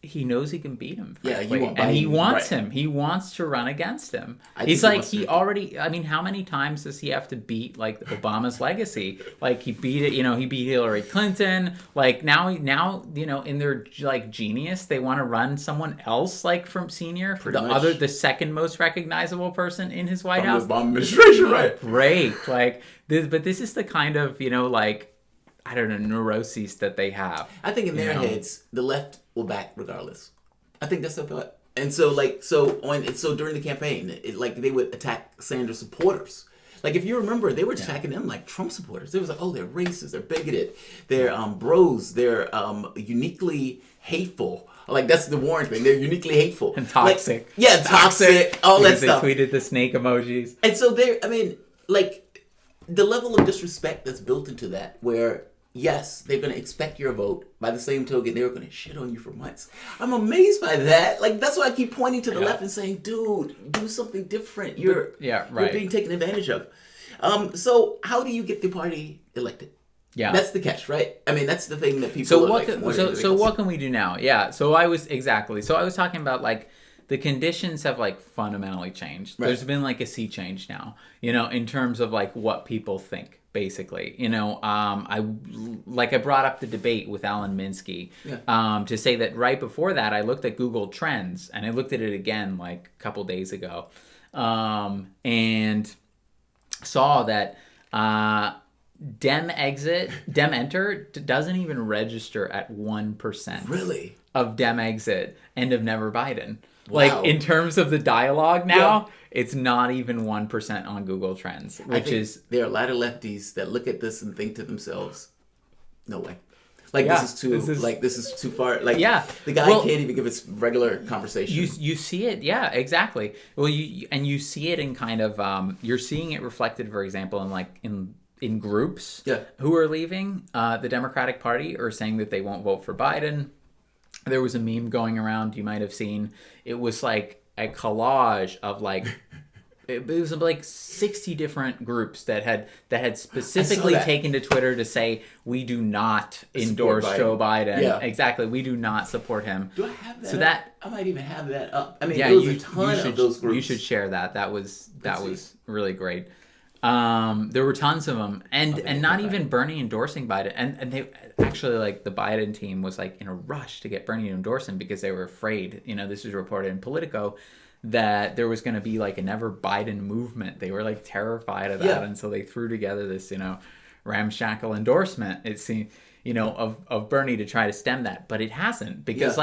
he knows he can beat him. Frankly. And he wants him. He wants to run against him. He's like, how many times does he have to beat like Obama's legacy? Like he beat it, he beat Hillary Clinton. Like now, in their like genius, they want to run someone else like from senior for the second most recognizable person in his White House. The Obama administration, right? Great. Like this, but this is the kind of, I don't know, neuroses that they have. I think in their heads, the left will back regardless. I think that's the thought. And so during the campaign, they would attack Sanders supporters. Like if you remember, they were attacking them like Trump supporters. They was like, oh, they're racist, they're bigoted, they're bros, they're uniquely hateful. Like that's the Warren thing. They're uniquely hateful and toxic. Like, toxic. All that stuff. They tweeted the snake emojis. And so the level of disrespect that's built into that, where yes, they're going to expect your vote. By the same token, they were going to shit on you for months. I'm amazed by that. Like, that's why I keep pointing to the left and saying, dude, do something different. You're being taken advantage of. So how do you get the party elected? Yeah. That's the catch, right? I mean, that's the thing that people so what can we do now? Yeah. So I was talking about like the conditions have like fundamentally changed. Right. There's been like a sea change now, in terms of like what people think. Basically, I brought up the debate with Alan Minsky to say that right before that, I looked at Google Trends and I looked at it again like a couple days ago, and saw that Dem enter doesn't even register at 1%. Really? Of Dem exit and of Never Biden. Wow. Like in terms of the dialogue now, it's not even 1% on Google Trends, there are a lot of lefties that look at this and think to themselves, "No way! Like this is too far. Like the guy can't even give us regular conversation." You see it, yeah, exactly. Well, you see it in kind of you're seeing it reflected, for example, in groups who are leaving the Democratic Party or saying that they won't vote for Biden. There was a meme going around you might have seen. It was like a collage of like it was like 60 different groups that had specifically taken to Twitter to say we do not endorse Joe Biden. Yeah. Exactly, we do not support him. Do I have that? So I might even have that up. I mean, there was a ton of those groups. You should share that. That was really great. There were tons of them, and not even Bernie endorsing Biden, and they actually like the Biden team was like in a rush to get Bernie to endorse him because they were afraid. This was reported in Politico that there was going to be like a Never Biden movement. They were like terrified of that, and so they threw together this ramshackle endorsement. It seemed. Of Bernie to try to stem that, but it hasn't because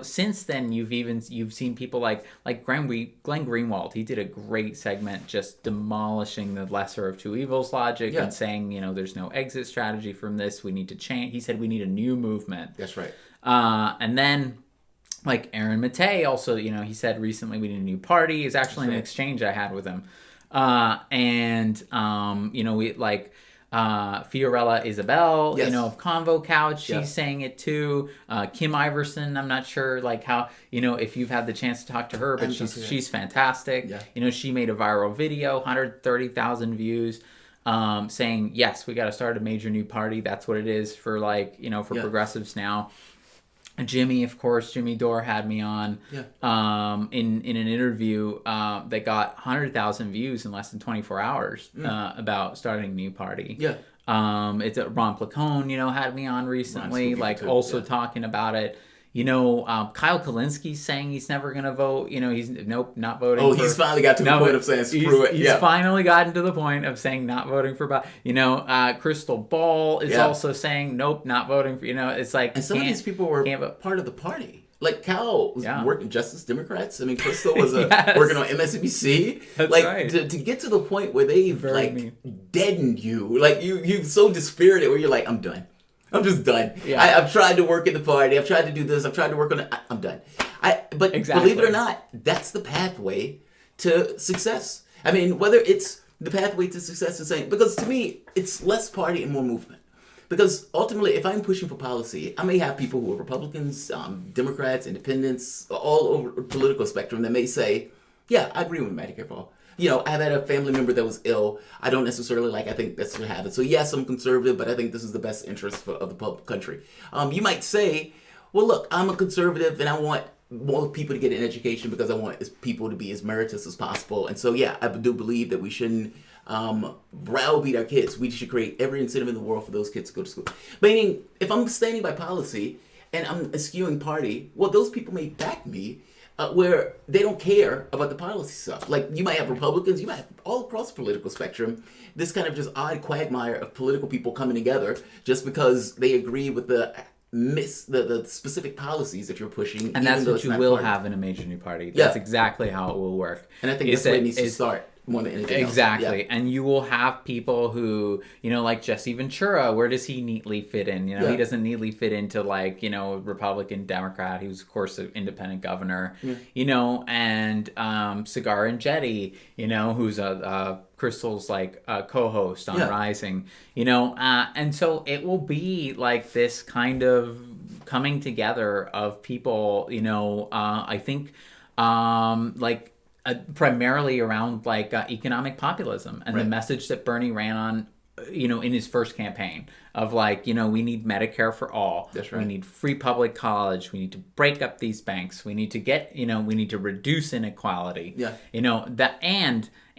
since then you've seen people like Glenn Greenwald. He did a great segment just demolishing the lesser of two evils logic and saying there's no exit strategy from this. We need to change. He said we need a new movement. That's right. And then like Aaron Mattei also he said recently we need a new party. It's actually an exchange I had with him, we like. Fiorella Isabel, of Convo Couch, she's saying it too. Kim Iverson, I'm not sure like how, if you've had the chance to talk to her, but she's fantastic. Yeah. She made a viral video, 130,000 views. saying, yes, we got to start a major new party. That's what it is for progressives now. Jimmy Dore had me on in an interview that got 100,000 views in less than 24 hours about starting a new party. Yeah. It's Ron Placone, had me on recently, talking about it. Kyle Kalinski's saying he's never going to vote. He's not voting. Oh, he's finally got to the point of saying screw it. He's finally gotten to the point of saying not voting for Biden. Crystal Ball is also saying nope, not voting for. It's like, and some of these people were part of the party. Like Cal was working Justice Democrats. I mean, Crystal was working on MSNBC. That's right. To get to the point where they've deadened you, like you're so dispirited where you're like, I'm done. I'm just done. Yeah. I've tried to work in the party. I've tried to do this. I've tried to work on it. I'm done. But believe it or not, that's the pathway to success. I mean, whether it's the pathway to success is saying, because to me, it's less party and more movement. Because ultimately, if I'm pushing for policy, I may have people who are Republicans, Democrats, Independents, all over the political spectrum that may say, yeah, I agree with Medicare for all. I've had a family member that was ill. I don't necessarily I think that's what happened. So yes, I'm conservative, but I think this is the best interest of the country. You might say, well, look, I'm a conservative and I want more people to get an education because I want people to be as meritorious as possible. And so, yeah, I do believe that we shouldn't browbeat our kids. We should create every incentive in the world for those kids to go to school. Meaning, if I'm standing by policy and I'm eschewing party, well, those people may back me. Where they don't care about the policy stuff. Like, you might have Republicans, you might have all across the political spectrum, this kind of just odd quagmire of political people coming together just because they agree with the specific policies that you're pushing. And that's what you will have in a major new party. That's exactly how it will work. And I think that's where it needs to start. More than anything else. Exactly. Yeah. And you will have people who, like Jesse Ventura, where does he neatly fit in? He doesn't neatly fit into Republican, Democrat. He was, of course, an independent governor, and Cigar and Jetty, who's a Crystal's co-host on Rising, and so it will be like this kind of coming together of people, I think, primarily around economic populism and the message that Bernie ran on, in his first campaign of we need Medicare for all. That's right. We need free public college. We need to break up these banks. We need to get, we need to reduce inequality. Yeah.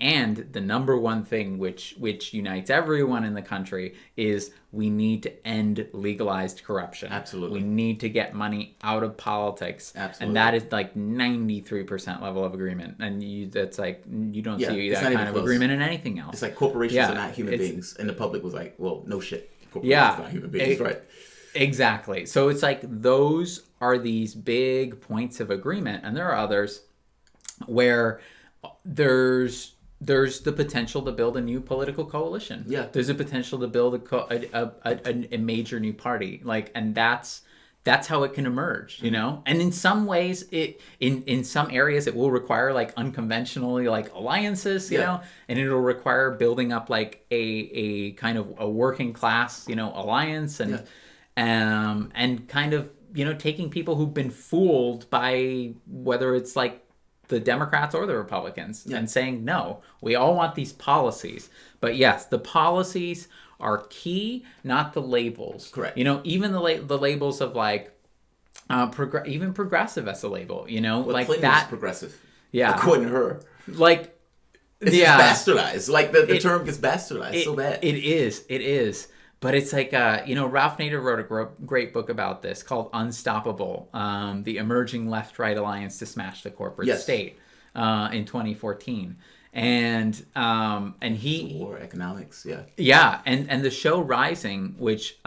And the number one thing which unites everyone in the country is we need to end legalized corruption. Absolutely. We need to get money out of politics. Absolutely. And that is 93% level of agreement. And you don't see that kind of agreement in anything else. It's like corporations are not human beings. And the public was like, well, no shit. Corporations are not human beings, right? Exactly. So it's those are these big points of agreement. And there are others where there's the potential to build a new political coalition. Yeah. There's a potential to build a major new party. And that's how it can emerge, And in some ways, in some areas, it will require unconventionally alliances, you know, and it'll require building up a kind of a working class, alliance and kind of, taking people who've been fooled by whether it's the Democrats or the Republicans and saying, no, we all want these policies. But yes, the policies are key, not the labels. Correct. Even the labels of even progressive as a label, well, Clinton that. Was progressive. Yeah. According to her. It's just bastardized. The term gets bastardized so bad. It is. But it's Ralph Nader wrote a great book about this called Unstoppable, the emerging left-right alliance to smash the corporate state in 2014. And he... War, economics, Yeah, and the show Rising, which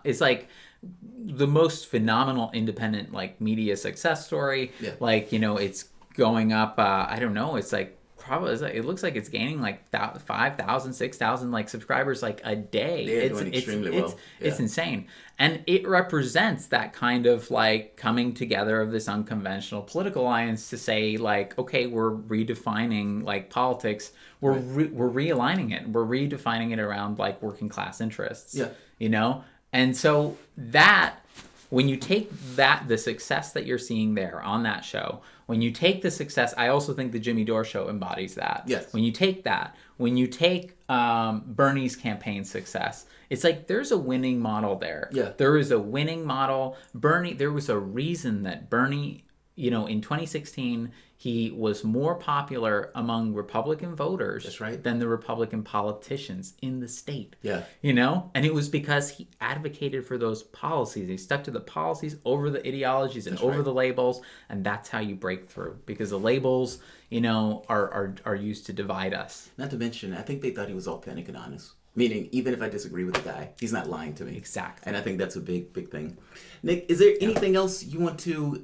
is the most phenomenal independent media success story. Yeah. It's going up, I don't know, it's probably it looks like it's gaining 5,000, 6,000 subscribers a day. They're doing extremely well. It's insane, and it represents that kind of coming together of this unconventional political alliance to say okay, we're redefining politics. We're realigning it. We're redefining it around working class interests. Yeah. And so that when you take the success that you're seeing there on that show, when you take the success, I also think the Jimmy Dore show embodies that. Yes. When you take that, when you take Bernie's campaign success, it's like there's a winning model there. Yeah. There is a winning model. Bernie, there was a reason that Bernie, in 2016, he was more popular among Republican voters That's right. than the Republican politicians in the state. Yeah. And it was because he advocated for those policies. He stuck to the policies over the ideologies and over the labels, and that's how you break through. Because the labels, are used to divide us. Not to mention, I think they thought he was authentic and honest. Meaning, even if I disagree with the guy, he's not lying to me. Exactly. And I think that's a big, big thing. Nick, is there anything else you want to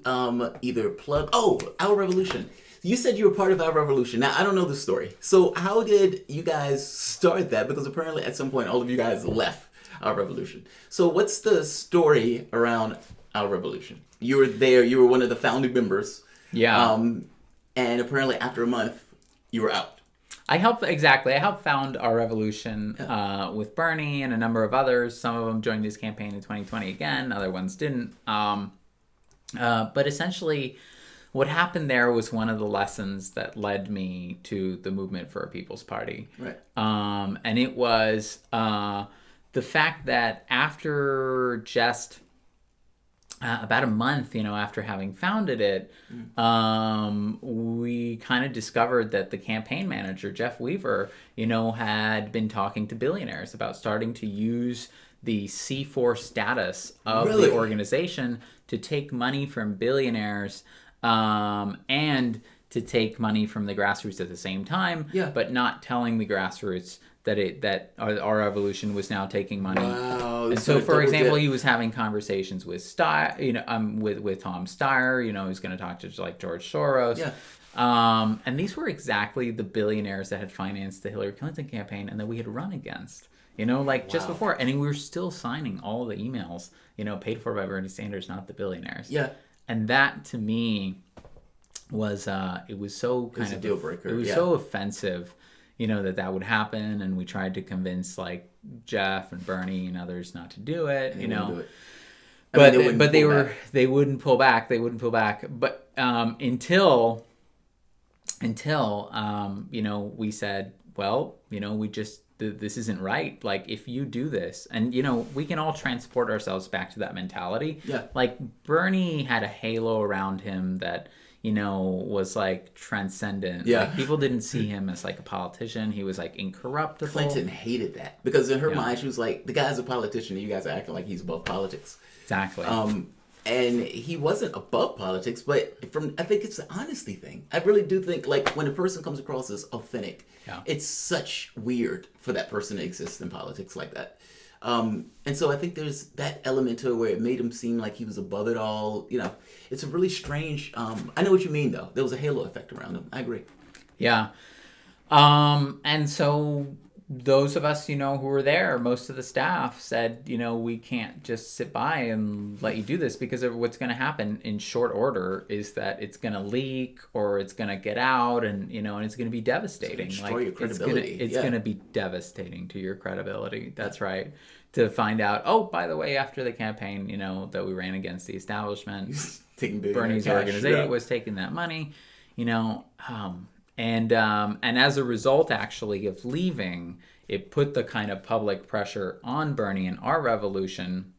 either plug? Oh, Our Revolution. You said you were part of Our Revolution. Now, I don't know the story. So how did you guys start that? Because apparently at some point, all of you guys left Our Revolution. So what's the story around Our Revolution? You were there. You were one of the founding members. Yeah. And apparently after a month, you were out. I helped found Our Revolution with Bernie and a number of others. Some of them joined his campaign in 2020 again. Other ones didn't. But essentially, what happened there was one of the lessons that led me to the Movement for a People's Party. Right. And it was the fact that after just about a month, after having founded it, we kind of discovered that the campaign manager, Jeff Weaver, had been talking to billionaires about starting to use the C4 status of the organization to take money from billionaires and to take money from the grassroots at the same time, but not telling the grassroots that Our Revolution was now taking money. Wow. And so, for example, he was having conversations with Steyer, with Tom Steyer, who's going to talk to like George Soros. Yeah. And these were exactly the billionaires that had financed the Hillary Clinton campaign and that we had run against, just before. And we were still signing all the emails, paid for by Bernie Sanders, not the billionaires. Yeah. And that to me was, it was so kind of a deal breaker. It was so offensive, that would happen. And we tried to convince like Jeff and Bernie and others not to do it, But they wouldn't pull back. They wouldn't pull back. But until we said, well, we just, this isn't right. Like, if you do this, and, we can all transport ourselves back to that mentality. Yeah. Like, Bernie had a halo around him that, was like transcendent. Yeah. Like, people didn't see him as like a politician. He was like incorruptible. Clinton hated that because in her mind, she was like, the guy's a politician and you guys are acting like he's above politics. Exactly. And he wasn't above politics, but I think it's the honesty thing. I really do think, like, when a person comes across as authentic, it's such weird for that person to exist in politics like that. And so I think there's that element to it where it made him seem like he was above it all. It's a really strange, I know what you mean, though. There was a halo effect around him. I agree. Yeah. And so those of us, who were there, most of the staff said, we can't just sit by and let you do this, because what's going to happen in short order is that it's going to leak or it's going to get out, and and it's going to be devastating. It's your credibility. It's going to be devastating to your credibility. That's right. To find out, oh, by the way, after the campaign, that we ran against the establishment, Bernie's organization was taking that money, And as a result, actually, of leaving, it put the kind of public pressure on Bernie and Our Revolution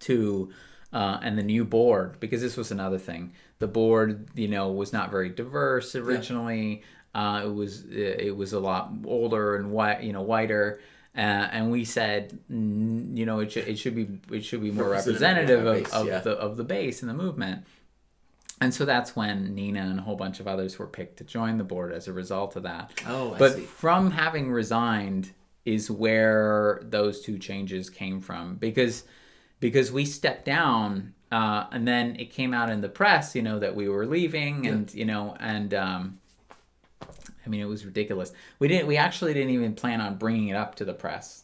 to, and the new board, because this was another thing. The board, was not very diverse originally. Yeah. It was a lot older and whiter. And we said, it should be more representative of the base and the movement. And so that's when Nina and a whole bunch of others were picked to join the board as a result of that. Oh, I see. But from having resigned is where those two changes came from. Because we stepped down, and then it came out in the press, that we were leaving, and it was ridiculous. We actually didn't even plan on bringing it up to the press.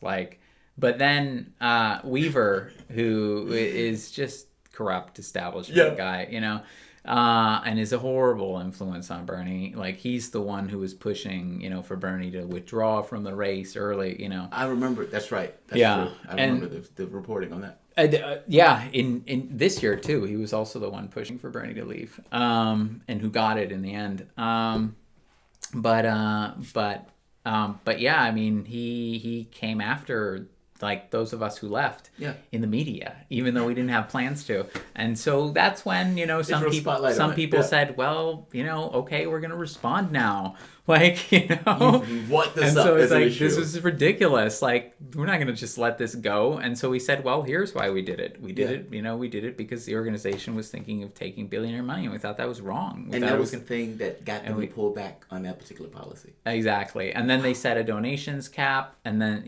But then Weaver, who is just corrupt establishment guy, and is a horrible influence on Bernie. He's the one who was pushing, for Bernie to withdraw from the race early, I remember. That's right. That's true. I remember the reporting on that. In this year too, he was also the one pushing for Bernie to leave, and who got it in the end. But yeah, I mean, he came after like those of us who left in the media, even though we didn't have plans to. And so that's when, some people said, well, okay, we're going to respond now. Like, what this and up so it's like, issue. this was ridiculous. Like, we're not going to just let this go. And so we said, well, here's why we did it. We did it, we did it because the organization was thinking of taking billionaire money, and we thought that was wrong. And that was the thing that got them to pull back on that particular policy. Exactly. And then they set a donations cap, and then,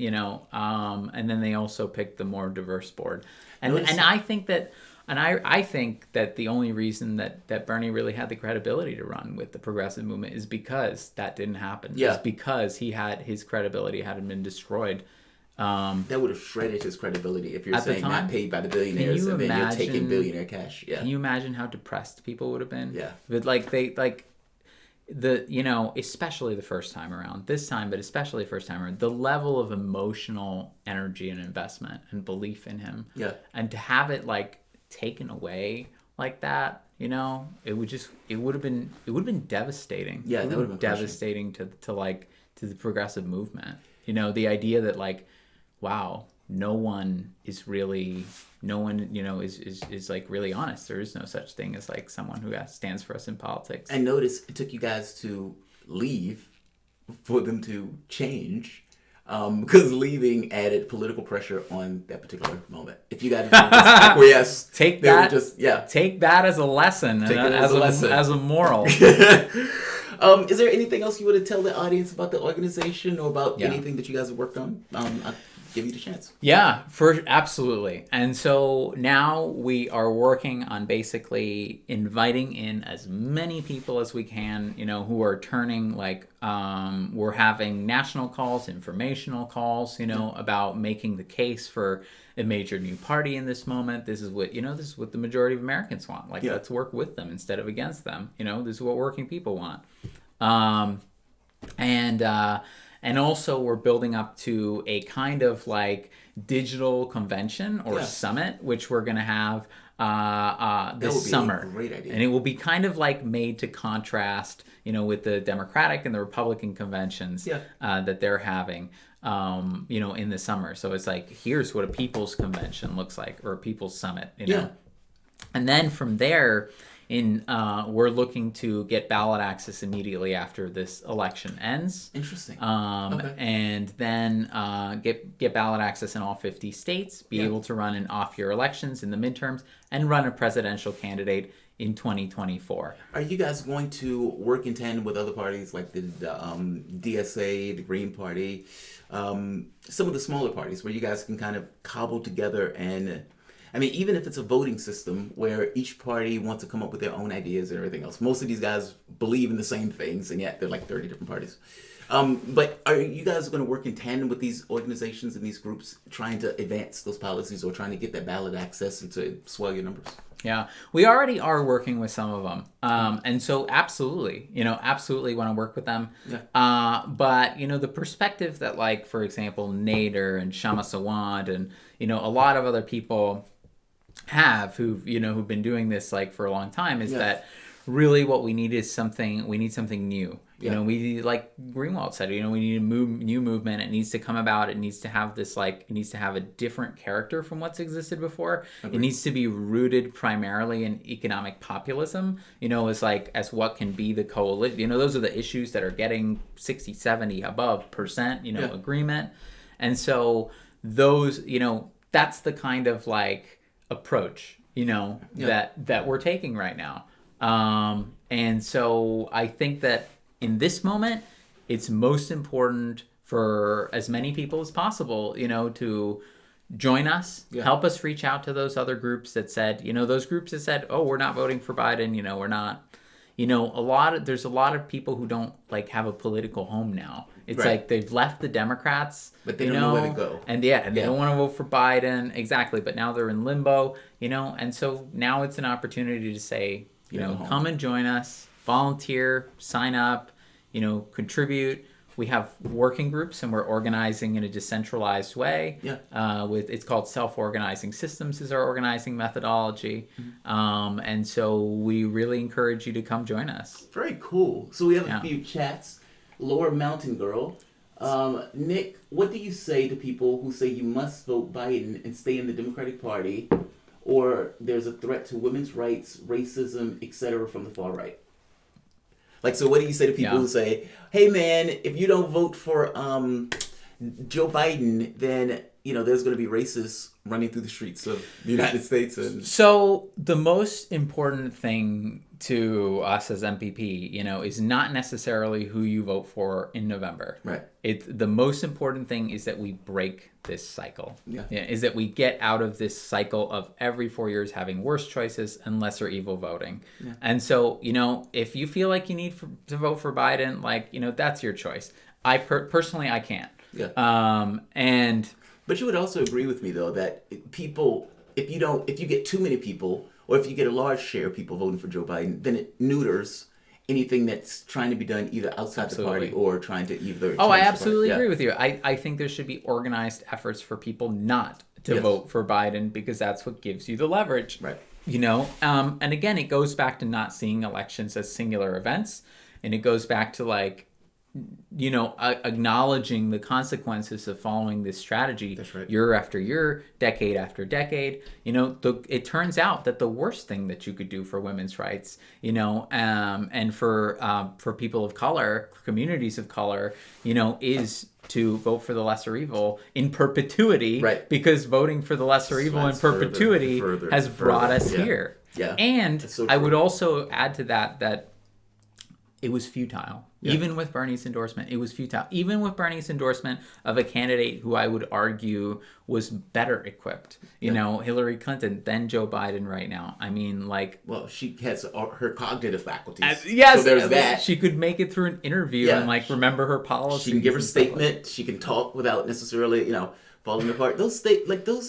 and then they also picked the more diverse board. And I think that I think that the only reason that Bernie really had the credibility to run with the progressive movement is because that didn't happen. Yeah. It's because his credibility hadn't been destroyed. That would have shredded his credibility if you're saying not paid by the billionaires and then you're taking billionaire cash. Yeah. Can you imagine how depressed people would have been? Yeah. But especially the first time around, this time, but especially the first time around, the level of emotional energy and investment and belief in him. Yeah. And to have it taken away like that, it would have been devastating. Yeah, that would have been devastating to the progressive movement. The idea that wow, no one is really honest. There is no such thing as someone who stands for us in politics. And notice it took you guys to leave for them to change. Because leaving added political pressure on that particular moment. If you guys acquiesce, take that as a lesson, as a moral. Is there anything else you want to tell the audience about the organization or about anything that you guys have worked on? I'll give you the chance. Yeah, absolutely. And so now we are working on basically inviting in as many people as we can, who are turning we're having national calls, informational calls, about making the case for a major new party in this moment. This is what the majority of Americans want. Let's work with them instead of against them. This is what working people want. And also we're building up to a kind of digital convention or summit, which we're going to have this summer. A great idea. And it will be kind of made to contrast, with the Democratic and the Republican conventions that they're having, in the summer. So it's here's what a people's convention looks like, or a people's summit, And then from there, we're looking to get ballot access immediately after this election ends. Interesting. Okay. And then get ballot access in all 50 states, be able to run in off-year elections in the midterms, and run a presidential candidate in 2024. Are you guys going to work in tandem with other parties like the DSA, the Green Party, some of the smaller parties where you guys can kind of cobble together and... even if it's a voting system where each party wants to come up with their own ideas and everything else. Most of these guys believe in the same things, and yet they're 30 different parties. But are you guys going to work in tandem with these organizations and these groups trying to advance those policies or trying to get that ballot access and to swell your numbers? Yeah, we already are working with some of them. And so absolutely want to work with them. Yeah. But, the perspective that for example, Nader and Shama Sawant and, a lot of other people who've been doing this for a long time is that really what we need is something new. We need, like Greenwald said, we need a new movement. It needs to come about. It needs to have this it needs to have a different character from what's existed before. Agreed. It needs to be rooted primarily in economic populism, as what can be the coalition. Those are the issues that are getting 60, 70 above percent, agreement. And so those, that's the kind of approach, that we're taking right now. And so I think that in this moment, it's most important for as many people as possible, to join us, help us reach out to those other groups that said, those groups that said, oh, we're not voting for Biden, we're not, there's a lot of people who don't have a political home now. It's they've left the Democrats, but they don't know where to go. And they don't want to vote for Biden. Exactly. But now they're in limbo, and so now it's an opportunity to say, come and join us, volunteer, sign up, contribute. we have working groups, and we're organizing in a decentralized way. Yeah. It's called self-organizing systems is our organizing methodology. And so we really encourage you to come join us. Very cool. So we have a few chats. Lower Mountain Girl. Nick, what do you say to people who say you must vote Biden and stay in the Democratic Party, or there's a threat to women's rights, racism, etc. from the far right? Like, so what do you say to people who say, hey man, if you don't vote for Joe Biden, then, you know, there's going to be racists running through the streets of the United States? And so the most important thing to us as MPP, you know, is not necessarily who you vote for in November. Right. The most important thing is that we break this cycle. Yeah. Is that we get out of this cycle of every 4 years having worse choices and lesser evil voting. Yeah. And so, you know, if you feel like you need to vote for Biden, like, you know, that's your choice. I personally, I can't. Yeah. But you would also agree with me though that people, if you get too many people, or if you get a large share of people voting for Joe Biden, then it neuters anything that's trying to be done either outside the party or trying to either. Oh, I absolutely agree with you. I think there should be organized efforts for people not to vote for Biden, because that's what gives you the leverage. Right. You know, and again, it goes back to not seeing elections as singular events, and it goes back to like, you know, acknowledging the consequences of following this strategy year after year, decade after decade. You know, it turns out that the worst thing that you could do for women's rights, you know, and for people of color, communities of color, you know, is to vote for the lesser evil in perpetuity, because voting for the lesser evil in perpetuity has brought us here. Yeah. And so I would also add to that it was futile. Yeah. Even with Bernie's endorsement, it was futile. Even with Bernie's endorsement of a candidate who I would argue was better equipped, you know, Hillary Clinton, than Joe Biden right now. I mean, like... Well, she has her cognitive faculties. Yes, so there's that. She could make it through an interview and, like, remember her policies. She can give her statement. She can talk without necessarily, you know, falling apart. Those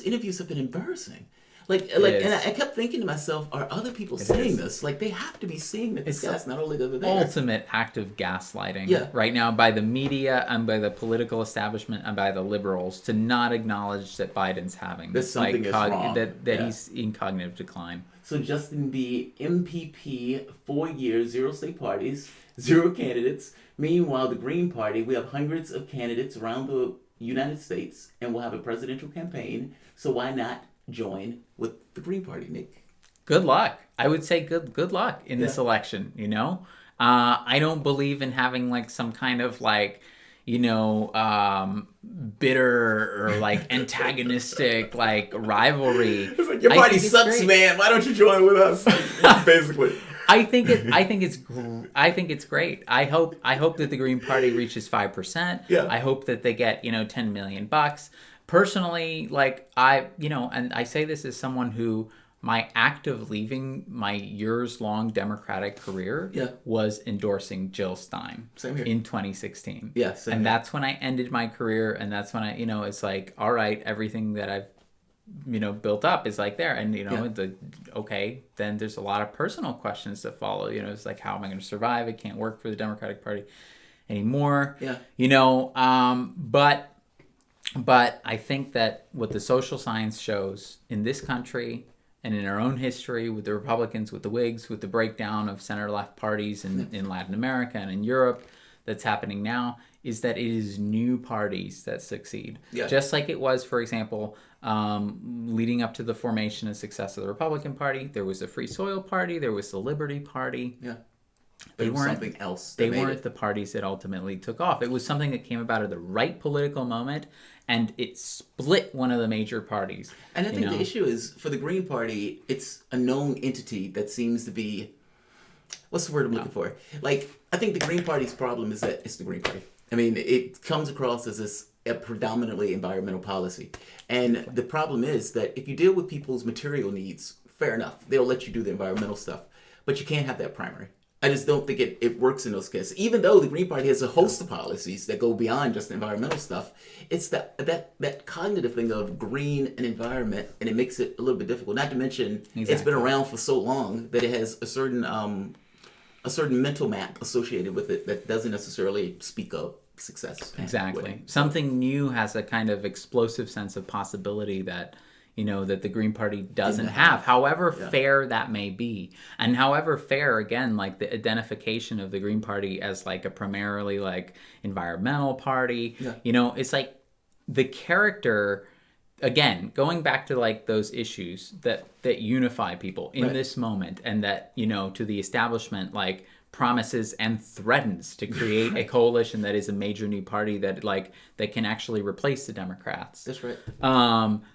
interviews have been embarrassing. And I kept thinking to myself, are other people saying this? Like, they have to be seeing that this guy's not only the ultimate act of gaslighting right now by the media and by the political establishment and by the liberals to not acknowledge that Biden's having this something is wrong. That he's in cognitive decline. So Justin B, MPP, 4 years, 0 state parties, 0 candidates. Meanwhile, the Green Party, we have hundreds of candidates around the United States, and we'll have a presidential campaign. So why not join with the Green Party, Nick? Good luck. I would say good luck in this election, you know? I don't believe in having like some kind of like, you know, bitter or like antagonistic like rivalry. It's like, your party sucks, man. Why don't you join with us? Basically. I think it's great. I hope that the Green Party reaches 5%. Yeah. I hope that they get, you know, $10 million. Personally, like and I say this as someone who my act of leaving my years-long Democratic career was endorsing Jill Stein in 2016. Yeah, same and here. that's when I ended my career, and that's when I, you know, it's like, all right, everything that I've, you know, built up is like there, and you know, then there's a lot of personal questions that follow. You know, it's like, how am I going to survive? I can't work for the Democratic Party anymore. Yeah, you know, But I think that what the social science shows in this country and in our own history with the Republicans, with the Whigs, with the breakdown of center-left parties in Latin America and in Europe that's happening now, is that it is new parties that succeed. Yeah. Just like it was, for example, leading up to the formation and success of the Republican Party, there was the Free Soil Party, there was the Liberty Party. Yeah. They weren't something else. They weren't the parties that ultimately took off. It was something that came about at the right political moment, and it split one of the major parties. And I think the issue is, for the Green Party, it's a known entity that seems to be, what's the word I'm looking for? Like, I think the Green Party's problem is that it's the Green Party. I mean, it comes across as a predominantly environmental policy. And the problem is that if you deal with people's material needs, fair enough, they'll let you do the environmental stuff. But you can't have that primary. I just don't think it works in those cases. Even though the Green Party has a host of policies that go beyond just the environmental stuff, it's that cognitive thing of green and environment, and it makes it a little bit difficult. Not to mention, It's been around for so long that it has a certain mental map associated with it that doesn't necessarily speak of success. Exactly. Something new has a kind of explosive sense of possibility that, that the Green Party doesn't have, however fair that may be. And however fair, again, like the identification of the Green Party as like a primarily like environmental party, it's like the character, again, going back to like those issues that unify people in this moment, and that, to the establishment, like promises and threatens to create a coalition that is a major new party that can actually replace the Democrats. That's right.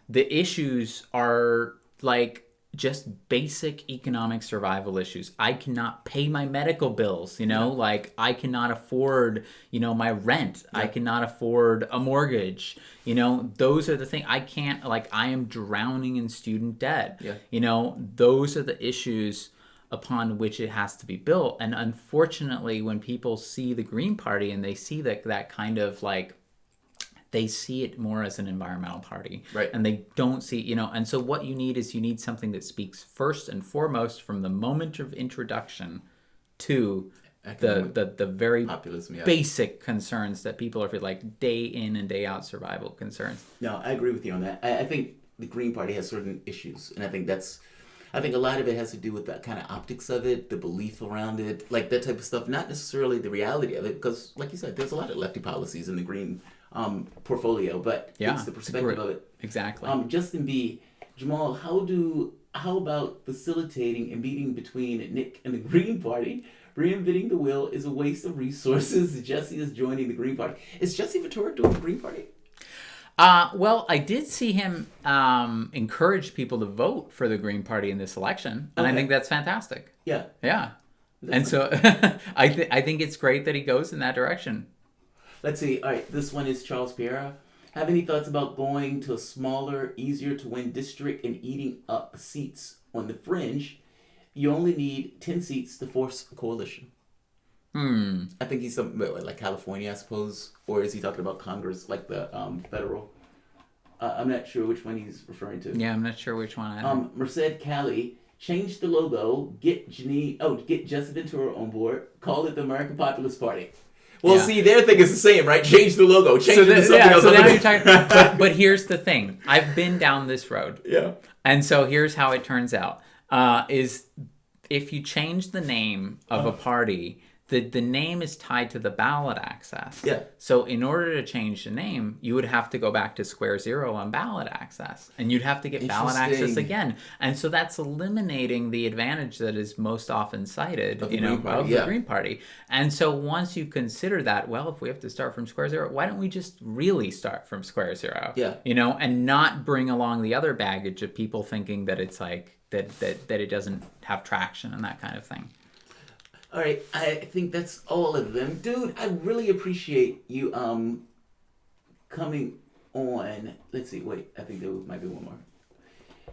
The issues are like just basic economic survival issues. I cannot pay my medical bills, like I cannot afford, my rent. I cannot afford a mortgage. Those are the things. I can't, like, I am drowning in student debt. Those are the issues upon which it has to be built. And unfortunately, when people see the Green Party and they see that kind of like, they see it more as an environmental party, right? And they don't see, and so what you need something that speaks first and foremost from the moment of introduction to the very populism, basic concerns that people are like day in and day out survival concerns. No, I agree with you on that. I think the Green Party has certain issues, and I think a lot of it has to do with that kind of optics of it, the belief around it, like that type of stuff, not necessarily the reality of it, because like you said, there's a lot of lefty policies in the Green portfolio, but it's the perspective of it. Exactly. Justin B. Jamal, how about facilitating a meeting between Nick and the Green Party? Reinventing the wheel is a waste of resources. Jesse is joining the Green Party. Is Jesse Ventura doing the Green Party? Well, I did see him encourage people to vote for the Green Party in this election, and I think that's fantastic. Yeah. And so I think it's great that he goes in that direction. Let's see. All right, this one is Charles Piera. Have any thoughts about going to a smaller, easier to win district and eating up seats on the fringe? You only need 10 seats to force a coalition. I think he's something like California, I suppose. Or is he talking about Congress, like the federal? I'm not sure which one he's referring to. Yeah, I'm not sure which one either. Merced Cali, change the logo, get Jesse Ventura on board, call it the American Populist Party. Well, see, their thing is the same, right? Change the logo, change it to something else. So now you're talking, but here's the thing. I've been down this road. Yeah. And so here's how it turns out. Is if you change the name of a party, the name is tied to the ballot access. Yeah. So in order to change the name, you would have to go back to square zero on ballot access. And you'd have to get ballot access again. And so that's eliminating the advantage that is most often cited, of the Green Party. And so once you consider that, well, if we have to start from square zero, why don't we just really start from square zero? Yeah. And not bring along the other baggage of people thinking that it's like, that it doesn't have traction and that kind of thing. All right, I think that's all of them. Dude, I really appreciate you coming on. Let's see, wait, I think there might be one more.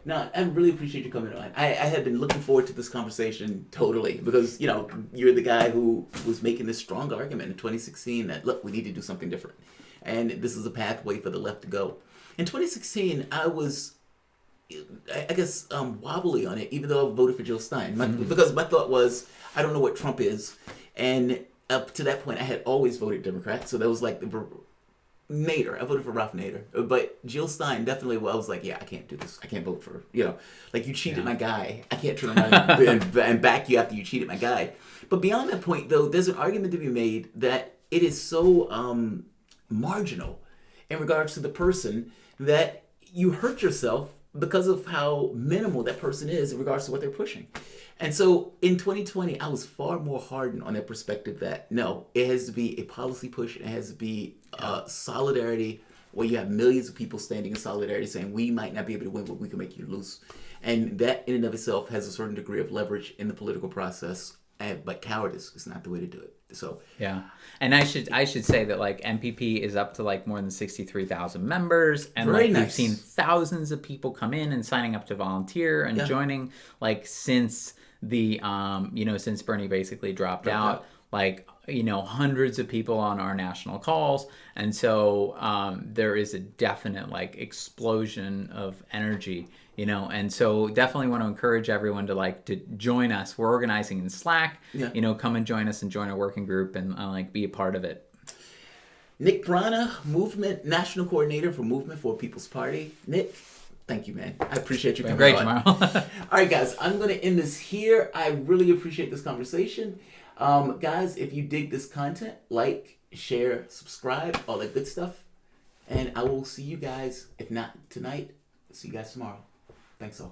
No, I really appreciate you coming on. I have been looking forward to this conversation totally because, you're the guy who was making this strong argument in 2016 that, look, we need to do something different. And this is a pathway for the left to go. In 2016, I was, I guess, wobbly on it, even though I voted for Jill Stein. Because my thought was, I don't know what Trump is. And up to that point, I had always voted Democrat. So that was like Nader. I voted for Ralph Nader. But Jill Stein, definitely, I was like, yeah, I can't do this. I can't vote for, like you cheated my guy. I can't turn around and back you after you cheated my guy. But beyond that point, though, there's an argument to be made that it is so marginal in regards to the person that you hurt yourself because of how minimal that person is in regards to what they're pushing. And so in 2020, I was far more hardened on that perspective that, no, it has to be a policy push. It has to be solidarity where you have millions of people standing in solidarity saying, we might not be able to win, but we can make you lose. And that in and of itself has a certain degree of leverage in the political process. But cowardice is not the way to do it. So yeah, and I should say that like MPP is up to like more than 63,000 members, and we've seen thousands of people come in and signing up to volunteer and joining like since the since Bernie basically dropped out. Like hundreds of people on our national calls, and so there is a definite like explosion of energy. And so definitely want to encourage everyone to join us. We're organizing in Slack. Come and join us and join our working group and be a part of it. Nick Brana, National Coordinator for Movement for a People's Party. Nick, thank you, man. I appreciate you coming Great, on. Jamal. All right, guys, I'm going to end this here. I really appreciate this conversation. Guys, if you dig this content, like, share, subscribe, all that good stuff. And I will see you guys, if not tonight, see you guys tomorrow. Thanks all.